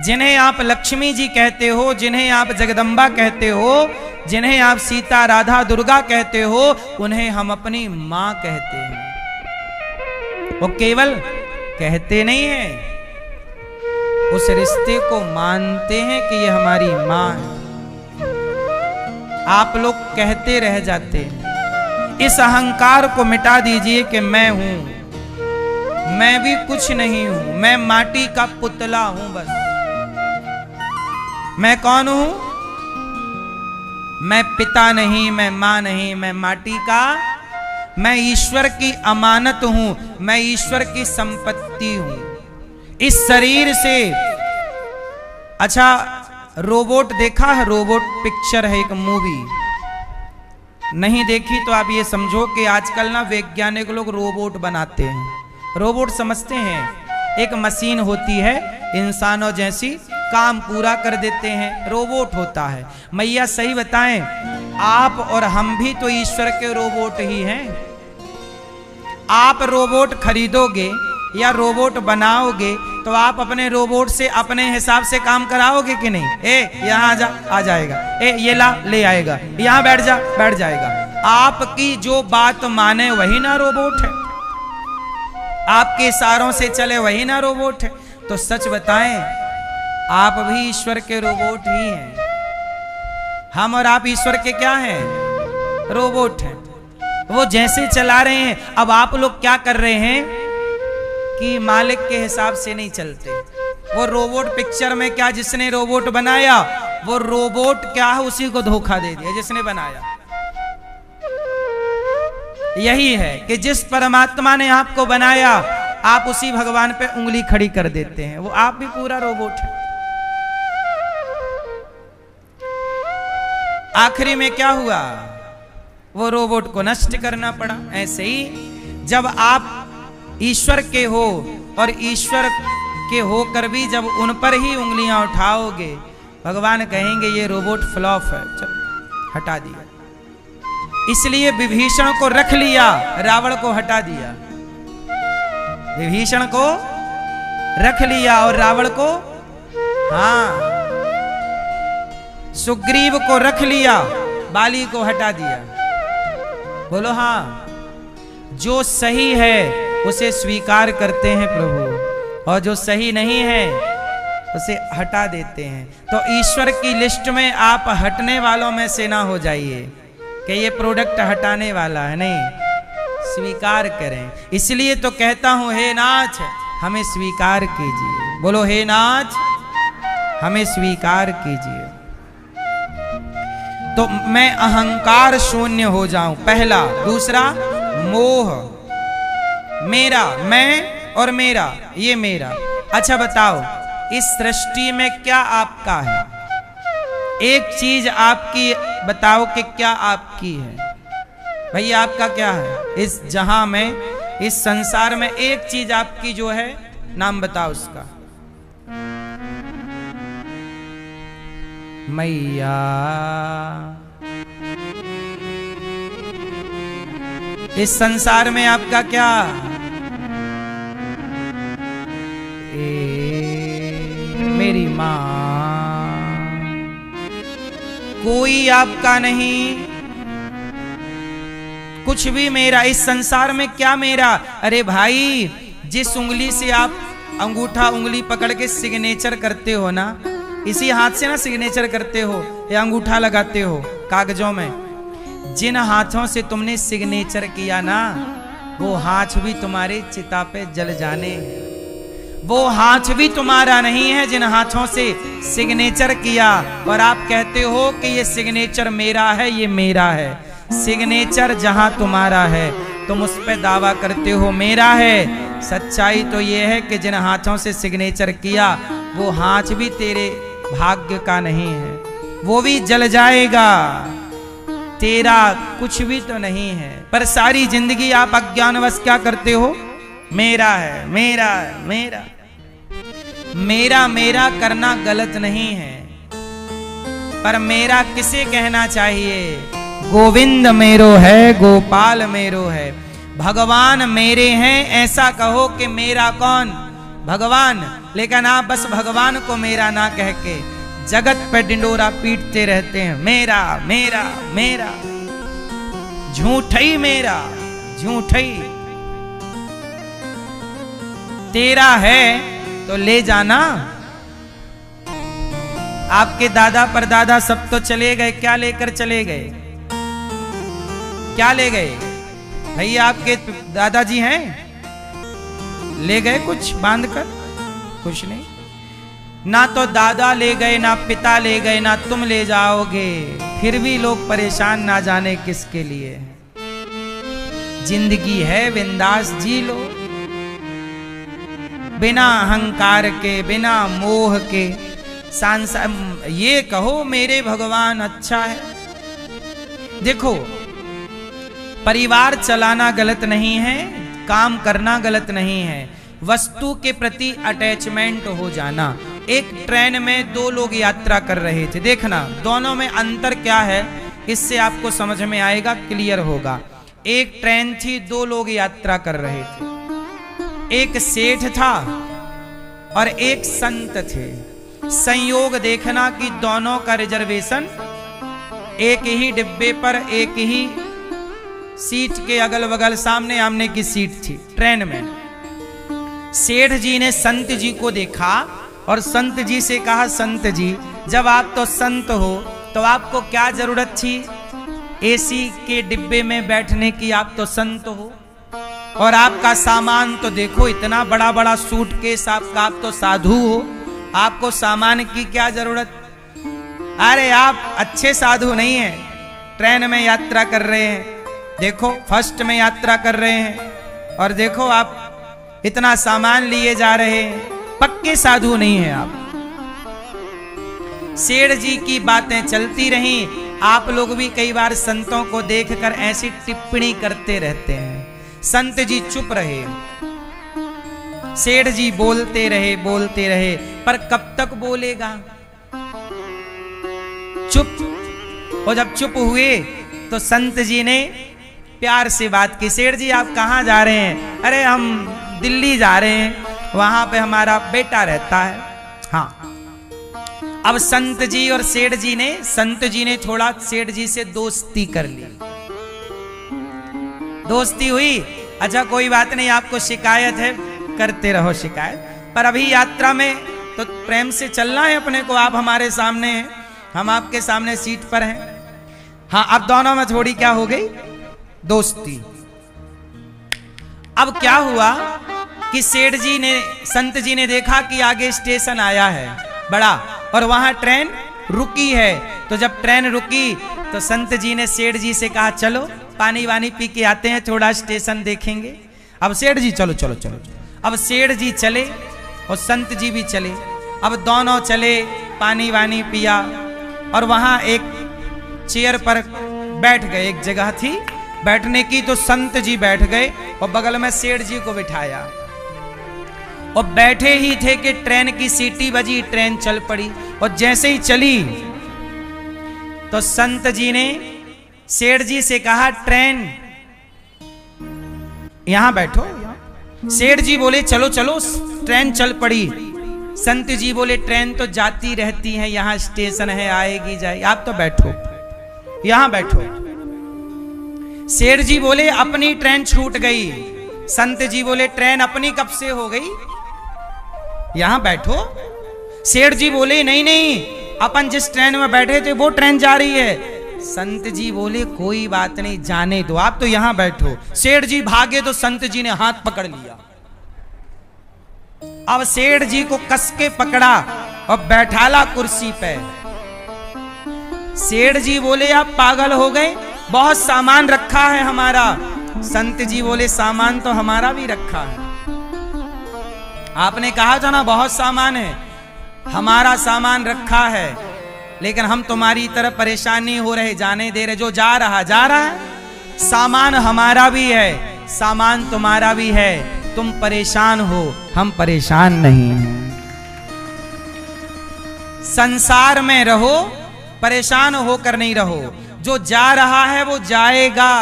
जिन्हें आप लक्ष्मी जी कहते हो, जिन्हें आप जगदम्बा कहते हो, जिन्हें आप सीता राधा दुर्गा कहते हो, उन्हें हम अपनी मां कहते हैं। वो केवल कहते नहीं है, उस रिश्ते को मानते हैं कि ये हमारी मां है। आप लोग कहते रह जाते हैं। इस अहंकार को मिटा दीजिए कि मैं हूं, मैं भी कुछ नहीं हूं, मैं माटी का पुतला हूं बस। मैं कौन हूं? मैं पिता नहीं, मैं मां नहीं, मैं माटी का, मैं ईश्वर की अमानत हूं, मैं ईश्वर की संपत्ति हूं। इस शरीर से, अच्छा रोबोट देखा है? रोबोट पिक्चर है, एक मूवी, नहीं देखी तो आप ये समझो कि आजकल ना वैज्ञानिक लोग रोबोट बनाते हैं। रोबोट समझते हैं एक मशीन होती है इंसानों जैसी, काम पूरा कर देते हैं, रोबोट होता है। मैया सही बताएं, आप और हम भी तो ईश्वर के रोबोट ही हैं। आप रोबोट खरीदोगे या रोबोट बनाओगे तो आप अपने रोबोट से अपने हिसाब से काम कराओगे कि नहीं? यहाँ आ जाएगा, ये ला ले आएगा, यहाँ बैठ जा बैठ जाएगा। आपकी जो बात माने वही ना रोबोट है, आपके इशारों से चले वही ना रोबोट है। तो सच बताएं, आप भी ईश्वर के रोबोट ही हैं। हम और आप ईश्वर के क्या हैं? रोबोट हैं। वो जैसे चला रहे हैं। अब आप लोग क्या कर रहे हैं कि मालिक के हिसाब से नहीं चलते। वो रोबोट पिक्चर में क्या, जिसने रोबोट बनाया वो रोबोट क्या है, उसी को धोखा दे दिया जिसने बनाया। यही है कि जिस परमात्मा ने आपको बनाया, आप उसी भगवान पे उंगली खड़ी कर देते हैं। वो आप भी पूरा रोबोट है। आखिरी में क्या हुआ? वो रोबोट को नष्ट करना पड़ा। ऐसे ही जब आप ईश्वर के हो और ईश्वर के होकर भी जब उन पर ही उंगलियां उठाओगे, भगवान कहेंगे ये रोबोट फ्लॉप है, चलो हटा दिया। इसलिए विभीषण को रख लिया, रावण को हटा दिया। विभीषण को रख लिया और रावण को, हाँ, सुग्रीव को रख लिया, बाली को हटा दिया। बोलो हाँ। जो सही है उसे स्वीकार करते हैं प्रभु, और जो सही नहीं है उसे हटा देते हैं। तो ईश्वर की लिस्ट में आप हटने वालों में से ना हो जाइए कि ये प्रोडक्ट हटाने वाला है, नहीं, स्वीकार करें। इसलिए तो कहता हूं, हे नाथ हमें स्वीकार कीजिए। बोलो हे नाथ हमें स्वीकार कीजिए। तो मैं अहंकार शून्य हो जाऊं, पहला। दूसरा, मोह, मेरा, मैं और मेरा, ये मेरा। अच्छा बताओ, इस सृष्टि में क्या आपका है? एक चीज आपकी बताओ कि क्या आपकी है? भैया आपका क्या है? इस जहां में, इस संसार में एक चीज आपकी जो है, नाम बताओ उसका। मैया। इस संसार में आपका क्या? मेरी मां। कोई आपका नहीं, कुछ भी मेरा। इस संसार में क्या मेरा? अरे भाई, जिस उंगली से आप अंगूठा उंगली पकड़ के सिग्नेचर करते हो ना, इसी हाथ से ना सिग्नेचर करते हो या अंगूठा लगाते हो कागजों में, जिन हाथों से तुमने सिग्नेचर किया ना, वो हाथ भी तुम्हारे चिता पे जल जाने। वो हाथ भी तुम्हारा नहीं है जिन हाथों से सिग्नेचर किया, और आप कहते हो कि ये सिग्नेचर मेरा है, ये मेरा है। सिग्नेचर जहां तुम्हारा है तुम उस पे दावा करते हो मेरा है। सच्चाई तो ये है कि जिन हाथों से सिग्नेचर किया वो हाथ भी तेरे भाग्य का नहीं है, वो भी जल जाएगा। तेरा कुछ भी तो नहीं है। पर सारी जिंदगी आप अज्ञानवश क्या करते हो? मेरा है, मेरा है, मेरा। मेरा मेरा करना गलत नहीं है, पर मेरा किसे कहना चाहिए? गोविंद मेरो है, गोपाल मेरो है, भगवान मेरे हैं, ऐसा कहो कि मेरा कौन? भगवान। लेकिन आप बस भगवान को मेरा ना कह के जगत पे डिंडोरा पीटते रहते हैं, मेरा मेरा मेरा। झूठई मेरा, झूठई। तेरा है तो ले जाना। आपके दादा परदादा सब तो चले गए, क्या लेकर चले गए? क्या ले गए? भैया आपके दादाजी हैं, ले गए कुछ बांध कर? कुछ नहीं। ना तो दादा ले गए, ना पिता ले गए, ना तुम ले जाओगे। फिर भी लोग परेशान ना जाने किसके लिए। जिंदगी है बिंदास जी लो, बिना अहंकार के, बिना मोह के। ये कहो मेरे भगवान अच्छा है। देखो, परिवार चलाना गलत नहीं है, काम करना गलत नहीं है, वस्तु के प्रति अटैचमेंट हो जाना। एक ट्रेन में दो लोग यात्रा कर रहे थे, देखना दोनों में अंतर क्या है, इससे आपको समझ में आएगा, क्लियर होगा। एक ट्रेन थी, दो लोग यात्रा कर रहे थे। एक सेठ था और एक संत थे। संयोग देखना कि दोनों का रिजर्वेशन एक ही डिब्बे पर, एक ही सीट के अगल बगल सामने आमने की सीट थी ट्रेन में। सेठ जी ने संत जी को देखा और संत जी से कहा, संत जी जब आप तो संत हो तो आपको क्या जरूरत थी एसी के डिब्बे में बैठने की? आप तो संत हो और आपका सामान तो देखो इतना बड़ा बड़ा सूटकेस आपका, आप तो साधु हो, आपको सामान की क्या जरूरत? अरे आप अच्छे साधु नहीं हैं, ट्रेन में यात्रा कर रहे हैं, देखो फर्स्ट में यात्रा कर रहे हैं, और देखो आप इतना सामान लिए जा रहे हैं, पक्के साधु नहीं हैं आप। सेठ जी की बातें चलती रहीं। आप लोग भी कई बार संतों को देखकर ऐसी टिप्पणी करते रहते हैं। संत जी चुप रहे। सेठ जी बोलते रहे, पर कब तक बोलेगा? चुप। और जब चुप हुए तो संत जी ने प्यार से बात की, सेठ जी आप कहाँ जा रहे हैं? अरे हम दिल्ली जा रहे हैं, वहां पे हमारा बेटा रहता है। हाँ। अब संत जी और सेठ जी ने थोड़ा सेठ जी से दोस्ती कर ली, दोस्ती हुई। अच्छा कोई बात नहीं, आपको शिकायत है, करते रहो शिकायत, पर अभी यात्रा में तो प्रेम से चलना है अपने को। आप हमारे सामने हैं, हम आपके सामने सीट पर हैं। हाँ, अब दोनों में थोड़ी क्या हो गई? दोस्ती। अब क्या हुआ कि सेठ जी ने, संत जी ने देखा कि आगे स्टेशन आया है बड़ा और वहां ट्रेन रुकी है। तो जब ट्रेन रुकी तो संत जी ने सेठ जी से कहा चलो पानी वानी पी के आते हैं, थोड़ा स्टेशन देखेंगे। अब सेठ जी चलो चलो चलो। अब सेठ जी चले और संत जी भी चले। अब दोनों चले, पानी वानी पिया और वहां एक चेयर पर बैठ गए। एक जगह थी बैठने की, तो संत जी बैठ गए और बगल में सेठ जी को बिठाया। और बैठे ही थे कि ट्रेन की सीटी बजी, ट्रेन चल पड़ी। और जैसे ही चली तो संत जी ने सेठ जी से कहा ट्रेन यहां बैठो। सेठ जी बोले चलो चलो, ट्रेन चल पड़ी। संत जी बोले ट्रेन तो जाती रहती है, यहां स्टेशन है, आएगी जाएगी, आप तो बैठो, यहां बैठो। सेठ जी बोले अपनी ट्रेन छूट गई। संत जी बोले ट्रेन अपनी कब से हो गई, यहां बैठो। सेठ जी बोले नहीं नहीं, अपन जिस ट्रेन में बैठे थे वो ट्रेन जा रही है। संत जी बोले कोई बात नहीं, जाने दो, आप तो यहां बैठो। सेठ जी भागे तो संत जी ने हाथ पकड़ लिया। अब सेठ जी को कस के पकड़ा और बैठाला कुर्सी पे। सेठ जी बोले आप पागल हो गए, बहुत सामान रखा है हमारा। संत जी बोले सामान तो हमारा भी रखा है, आपने कहा था ना बहुत सामान है, हमारा सामान रखा है, लेकिन हम तुम्हारी तरफ परेशान नहीं हो रहे, जाने दे रहे। जो जा रहा है, सामान हमारा भी है, सामान तुम्हारा भी है, तुम परेशान हो, हम परेशान नहीं हैं। संसार में रहो, परेशान होकर नहीं रहो। जो जा रहा है वो जाएगा।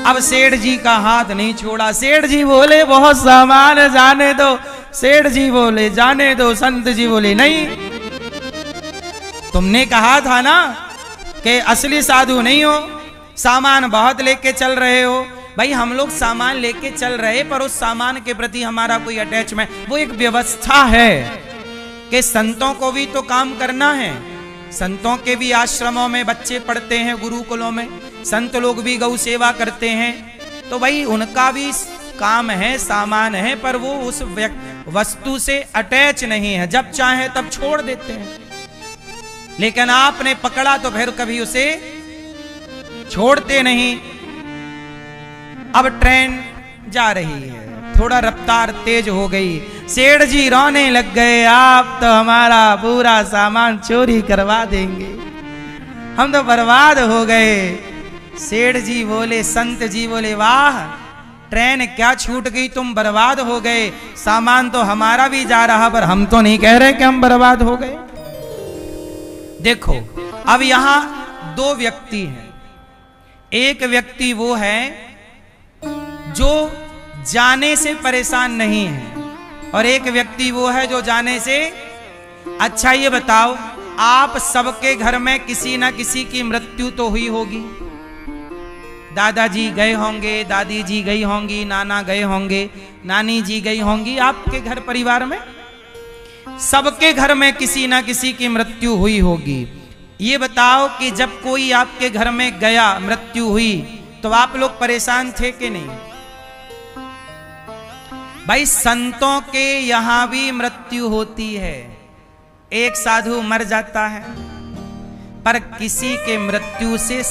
अब सेठ जी का हाथ नहीं छोड़ा। सेठ जी बोले बहुत सामान है, जाने दो। सेठ जी बोले जाने दो। संत जी बोले नहीं, तुमने कहा था ना कि असली साधु नहीं हो, सामान बहुत लेके चल रहे हो। भाई हम लोग सामान लेके चल रहे, पर उस सामान के प्रति हमारा कोई अटैचमेंट, वो एक व्यवस्था है कि संतों को भी तो काम करना है। संतों के भी आश्रमों में बच्चे पढ़ते हैं, गुरुकुलों में संत लोग भी गौ सेवा करते हैं, तो भाई उनका भी काम है, सामान है, पर वो उस वस्तु से अटैच नहीं है, जब चाहे तब छोड़ देते हैं। लेकिन आपने पकड़ा तो फिर कभी उसे छोड़ते नहीं। अब ट्रेन जा रही है, थोड़ा रफ्तार तेज हो गई। सेठ जी रोने लग गए, आप तो हमारा पूरा सामान चोरी करवा देंगे, हम तो बर्बाद हो गए। सेठ जी बोले, संत जी बोले वाह, ट्रेन क्या छूट गई, तुम बर्बाद हो गए, सामान तो हमारा भी जा रहा, पर हम तो नहीं कह रहे कि हम बर्बाद हो गए। देखो अब यहां दो व्यक्ति हैं। एक व्यक्ति वो है जो जाने से परेशान नहीं है, और एक व्यक्ति वो है जो जाने से। अच्छा ये बताओ, आप सबके घर में किसी ना किसी की मृत्यु तो हुई होगी। दादाजी गए होंगे, दादी जी गई होंगी, नाना गए होंगे, नानी जी गई होंगी। आपके घर परिवार में सबके घर में किसी ना किसी की मृत्यु हुई होगी। ये बताओ कि जब कोई आपके घर में गया, मृत्यु हुई, तो आप लोग परेशान थे कि नहीं? भाई संतों के यहां भी मृत्यु होती है। एक साधु मर जाता है, पर किसी के मृत्यु से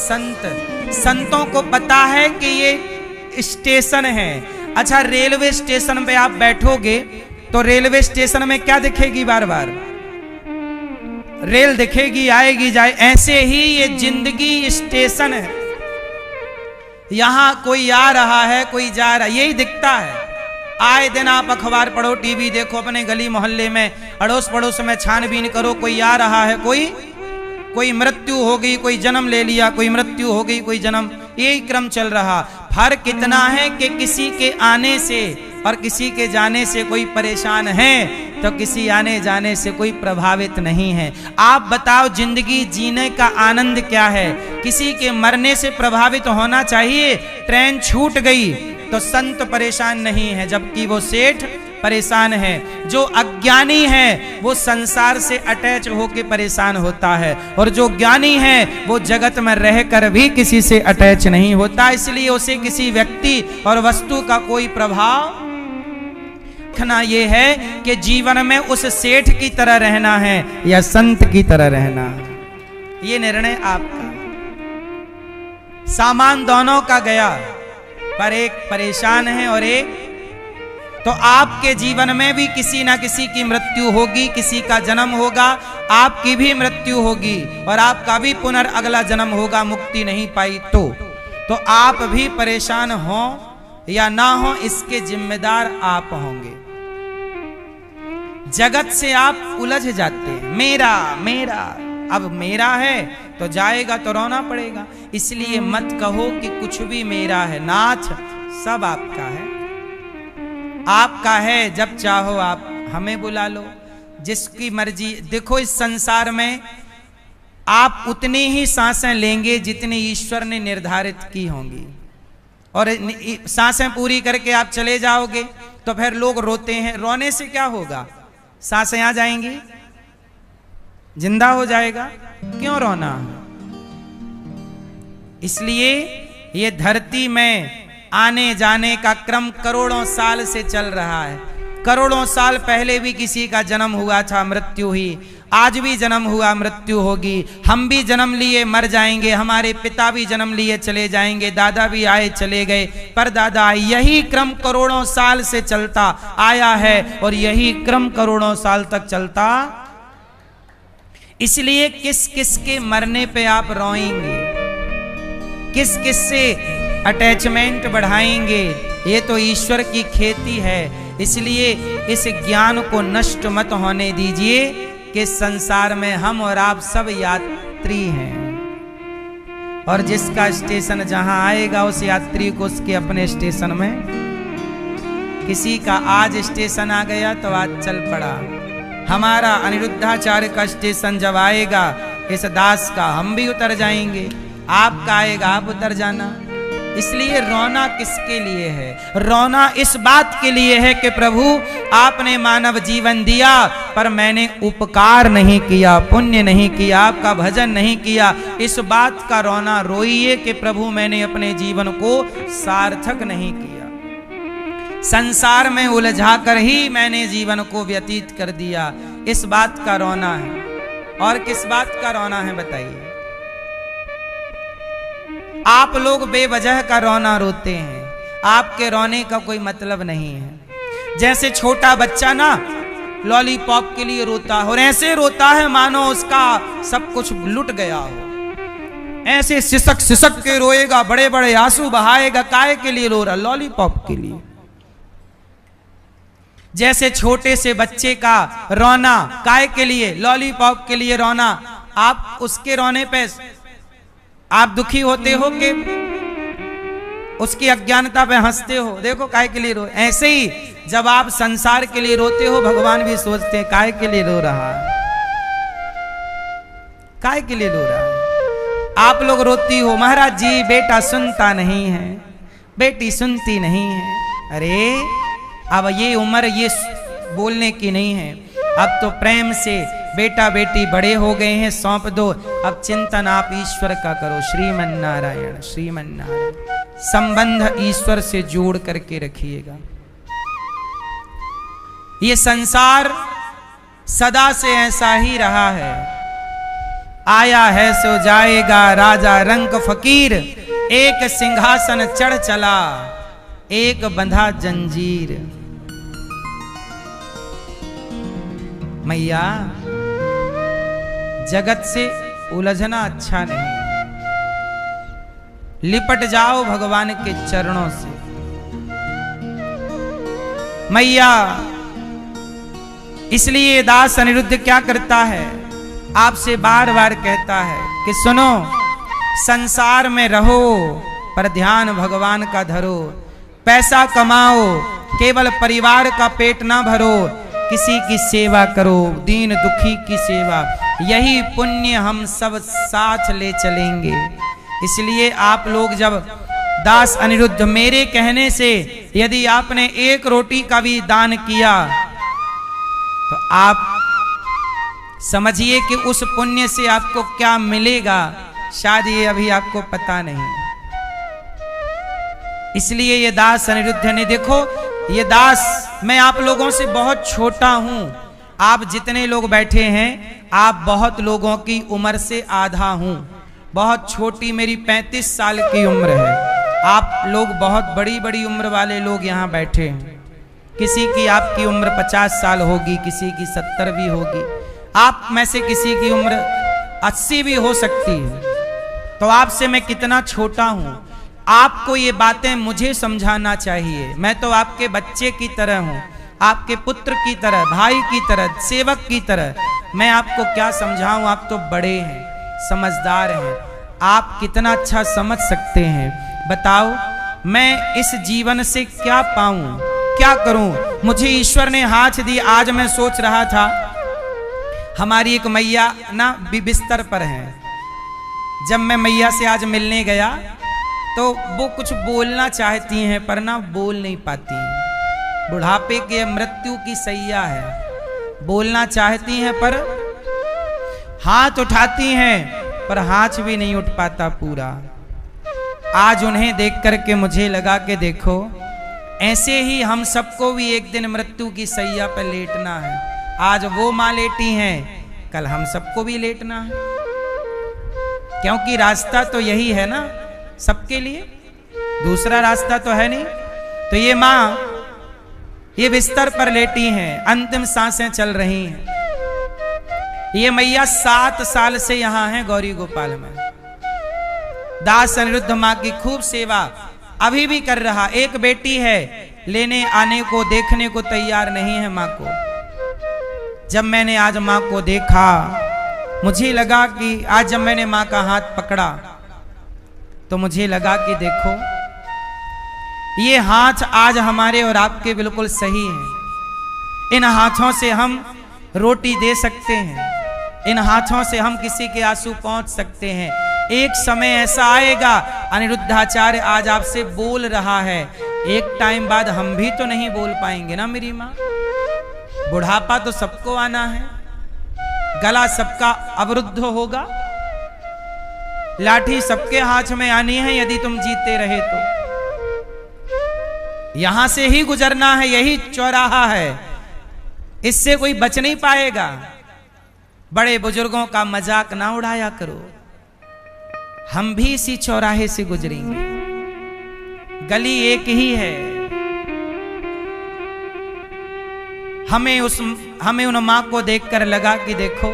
संतों को पता है कि ये स्टेशन है। अच्छा रेलवे स्टेशन पे आप बैठोगे तो रेलवे स्टेशन में क्या दिखेगी, बार बार रेल दिखेगी, आएगी जाए। ऐसे ही ये जिंदगी स्टेशन है, यहां कोई आ रहा है, कोई जा रहा है, यही दिखता है। आए दिन आप अखबार पढ़ो, टीवी देखो, अपने गली मोहल्ले में अड़ोस पड़ोस में छानबीन करो, कोई आ रहा है, कोई मृत्यु हो गई, कोई जन्म ले लिया, कोई मृत्यु हो गई, कोई जन्म, यही क्रम चल रहा। फर्क कितना है कि किसी के आने से और किसी के जाने से कोई परेशान है तो किसी आने जाने से कोई प्रभावित नहीं है। आप बताओ जिंदगी जीने का आनंद क्या है? किसी के मरने से प्रभावित होना चाहिए। ट्रेन छूट गई तो संत परेशान नहीं है, जबकि वो सेठ परेशान है। जो अज्ञानी है वो संसार से अटैच होकर परेशान होता है, और जो ज्ञानी है वो जगत में रहकर भी किसी से अटैच नहीं होता। इसलिए उसे किसी व्यक्ति और वस्तु का कोई प्रभाव रखना ये है कि जीवन में उस सेठ की तरह रहना है या संत की तरह रहना है। ये निर्णय आपका। सामान दोनों का गया, पर एक परेशान है और एक, तो आपके जीवन में भी किसी ना किसी की मृत्यु होगी, किसी का जन्म होगा, आपकी भी मृत्यु होगी और आपका भी पुनर्अगला जन्म होगा, मुक्ति नहीं पाई तो आप भी परेशान हो या ना हो, इसके जिम्मेदार आप होंगे। जगत से आप उलझ जाते हैं, मेरा मेरा, अब मेरा है तो जाएगा तो रोना पड़ेगा। इसलिए मत कहो कि कुछ भी मेरा है, नाथ सब आपका है, आपका है। जब चाहो आप हमें बुला लो, जिसकी मर्जी। देखो इस संसार में आप उतनी ही सांसें लेंगे जितनी ईश्वर ने निर्धारित की होंगी, और सांसें पूरी करके आप चले जाओगे तो फिर लोग रोते हैं। रोने से क्या होगा? सांसें आ जाएंगी, जिंदा हो जाएगा, क्यों रोना? इसलिए ये धरती में आने जाने का क्रम करोड़ों साल से चल रहा है। करोड़ों साल पहले भी किसी का जन्म हुआ था, मृत्यु हुई, आज भी जन्म हुआ, मृत्यु होगी। हम भी जन्म लिए, मर जाएंगे, हमारे पिता भी जन्म लिए, चले जाएंगे, दादा भी आए चले गए, परदादा आए। यही क्रम करोड़ों साल से चलता आया है और यही क्रम करोड़ों साल तक चलता। इसलिए किस किस के मरने पे आप रोएंगे, किस किस से अटैचमेंट बढ़ाएंगे, ये तो ईश्वर की खेती है। इसलिए इस ज्ञान को नष्ट मत होने दीजिए कि संसार में हम और आप सब यात्री हैं, और जिसका स्टेशन जहां आएगा उस यात्री को उसके अपने स्टेशन में। किसी का आज स्टेशन आ गया तो आज चल पड़ा। हमारा अनिरुद्धाचार्य का स्टेशन जब आएगा, इस दास का, हम भी उतर जाएंगे। आपका आएगा, आप उतर जाना। इसलिए रोना किसके लिए है? रोना इस बात के लिए है कि प्रभु आपने मानव जीवन दिया, पर मैंने उपकार नहीं किया, पुण्य नहीं किया, आपका भजन नहीं किया। इस बात का रोना रोइए कि प्रभु मैंने अपने जीवन को सार्थक नहीं किया, संसार में उलझा कर ही मैंने जीवन को व्यतीत कर दिया। इस बात का रोना है। और किस बात का रोना है बताइए? आप लोग बेवजह का रोना रोते हैं, आपके रोने का कोई मतलब नहीं है। जैसे छोटा बच्चा ना लॉलीपॉप के लिए रोता है, और ऐसे रोता है मानो उसका सब कुछ लुट गया हो। ऐसे सिसक सिसक के रोएगा, बड़े बड़े आंसू बहाएगा। काहे के लिए रो रहा? लॉलीपॉप के लिए। जैसे छोटे से बच्चे का रोना काहे के लिए? लॉलीपॉप के लिए रोना। आप उसके रोने पे आप दुखी होते हो कि उसकी अज्ञानता पे हंसते हो? देखो काहे के लिए रो। ऐसे ही जब आप संसार के लिए रोते हो, भगवान भी सोचते हैं काहे के लिए रो रहा है, काहे के लिए रो रहा है। आप लोग रोती हो, महाराज जी बेटा सुनता नहीं है, बेटी सुनती नहीं है। अरे अब ये उम्र ये बोलने की नहीं है। अब तो प्रेम से बेटा बेटी बड़े हो गए हैं, सौंप दो। अब चिंतन आप ईश्वर का करो। श्रीमन नारायण, श्रीमन नारायण। संबंध ईश्वर से जोड़ करके रखिएगा। ये संसार सदा से ऐसा ही रहा है। आया है सो जाएगा, राजा रंक फकीर। एक सिंहासन चढ़ चला, एक बंधा जंजीर। मैया जगत से उलझना अच्छा नहीं, लिपट जाओ भगवान के चरणों से। मैया इसलिए दास अनिरुद्ध क्या करता है, आपसे बार बार कहता है कि सुनो, संसार में रहो पर ध्यान भगवान का धरो, पैसा कमाओ केवल परिवार का पेट ना भरो, किसी की सेवा करो, दीन दुखी की सेवा, यही पुण्य हम सब साथ ले चलेंगे। इसलिए आप लोग जब दास अनिरुद्ध मेरे कहने से यदि आपने एक रोटी का भी दान किया तो आप समझिए कि उस पुण्य से आपको क्या मिलेगा, शायद ये अभी आपको पता नहीं। इसलिए ये दास अनिरुद्ध ने, देखो ये दास, मैं आप लोगों से बहुत छोटा हूं, आप जितने लोग बैठे हैं आप बहुत लोगों की उम्र से आधा हूं, बहुत छोटी मेरी 35 साल की उम्र है, आप लोग बहुत बड़ी बड़ी उम्र वाले लोग यहाँ बैठे हैं, किसी की आपकी उम्र 50 साल होगी, किसी की 70 भी होगी, आप में से किसी की उम्र 80 भी हो सकती है, तो आपसे मैं कितना छोटा हूं, आपको ये बातें मुझे समझाना चाहिए। मैं तो आपके बच्चे की तरह हूं, आपके पुत्र की तरह, भाई की तरह, सेवक की तरह, मैं आपको क्या समझाऊं, आप तो बड़े हैं, समझदार हैं, आप कितना अच्छा समझ सकते हैं, बताओ मैं इस जीवन से क्या पाऊं, क्या करूं, मुझे ईश्वर ने हाथ दी। आज मैं सोच रहा था, हमारी एक मैया ना बिस्तर पर है, जब मैं मैया से आज मिलने गया तो वो कुछ बोलना चाहती हैं पर ना बोल नहीं पाती, बुढ़ापे के मृत्यु की सैया है, बोलना चाहती हैं पर हाथ उठाती हैं पर हाथ भी नहीं उठ पाता पूरा। आज उन्हें देख करके मुझे लगा कि देखो, ऐसे ही हम सबको भी एक दिन मृत्यु की सैया पर लेटना है। आज वो माँ लेटी हैं, कल हम सबको भी लेटना है, क्योंकि रास्ता तो यही है ना सबके लिए, दूसरा रास्ता तो है नहीं। तो ये माँ ये बिस्तर पर लेटी हैं, अंतिम सांसें चल रही हैं। ये मैया 7 साल से यहाँ हैं गौरी गोपाल में। दास अनिरुद्ध माँ की खूब सेवा अभी भी कर रहा। एक बेटी है, लेने आने को देखने को तैयार नहीं है माँ को। जब मैंने आज माँ को देखा, मुझे लगा कि आज जब मैंने माँ का हाथ पकड़ा तो मुझे लगा कि देखो, ये हाथ आज हमारे और आपके बिल्कुल सही हैं। इन हाथों से हम रोटी दे सकते हैं, इन हाथों से हम किसी के आंसू पहुंच सकते हैं। एक समय ऐसा आएगा, अनिरुद्धाचार्य आज आपसे बोल रहा है, एक टाइम बाद हम भी तो नहीं बोल पाएंगे ना मेरी माँ। बुढ़ापा तो सबको आना है, गला सबका अवरुद्ध होगा, लाठी सबके हाथ में आनी है यदि तुम जीते रहे तो। यहां से ही गुजरना है, यही चौराहा है, इससे कोई बच नहीं पाएगा। बड़े बुजुर्गों का मजाक ना उड़ाया करो, हम भी इसी चौराहे से गुजरेंगे, गली एक ही है। हमें उन माँ को देखकर लगा कि देखो,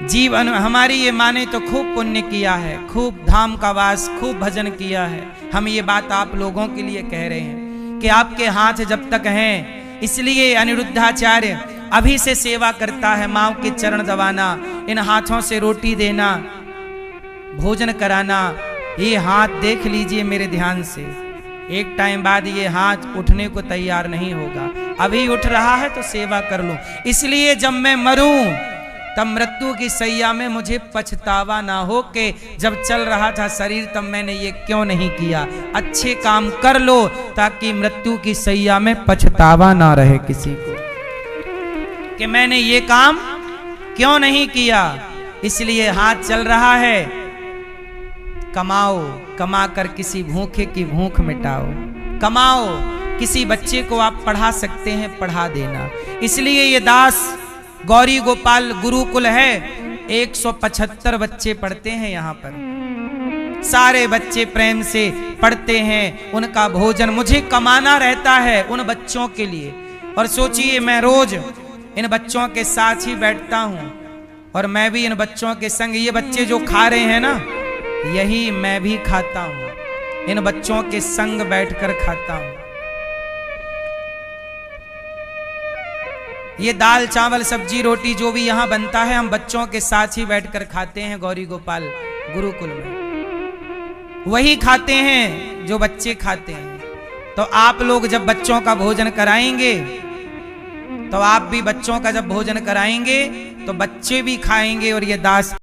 जीवन हमारी ये माँ ने तो खूब पुण्य किया है, खूब धाम का वास, खूब भजन किया है। हम ये बात आप लोगों के लिए कह रहे हैं कि आपके हाथ जब तक हैं, इसलिए अनिरुद्धाचार्य अभी से सेवा करता है। माँ के चरण दबाना, इन हाथों से रोटी देना, भोजन कराना। ये हाथ देख लीजिए मेरे ध्यान से, एक टाइम बाद ये हाथ उठने को तैयार नहीं होगा। अभी उठ रहा है तो सेवा कर लो। इसलिए जब मैं मरूं तब मृत्यु की सैया में मुझे पछतावा ना हो कि जब चल रहा था शरीर तब मैंने ये क्यों नहीं किया। अच्छे काम कर लो ताकि मृत्यु की सैया में पछतावा ना रहे किसी को कि मैंने ये काम क्यों नहीं किया। इसलिए हाथ चल रहा है, कमाओ, कमा कर किसी भूखे की भूख मिटाओ, कमाओ, किसी बच्चे को आप पढ़ा सकते हैं, पढ़ा देना। इसलिए ये दास गौरी गोपाल गुरुकुल है, 175 बच्चे पढ़ते हैं यहाँ पर, सारे बच्चे प्रेम से पढ़ते हैं। उनका भोजन मुझे कमाना रहता है उन बच्चों के लिए। और सोचिए, मैं रोज इन बच्चों के साथ ही बैठता हूँ और मैं भी इन बच्चों के संग, ये बच्चे जो खा रहे हैं ना, यही मैं भी खाता हूँ, इन बच्चों के संग बैठकर खाता हूँ। ये दाल चावल सब्जी रोटी जो भी यहाँ बनता है हम बच्चों के साथ ही बैठकर खाते हैं गौरी गोपाल गुरुकुल में, वही खाते हैं जो बच्चे खाते हैं। तो आप लोग जब बच्चों का भोजन कराएंगे तो आप भी बच्चों का जब भोजन कराएंगे तो बच्चे भी खाएंगे और ये दास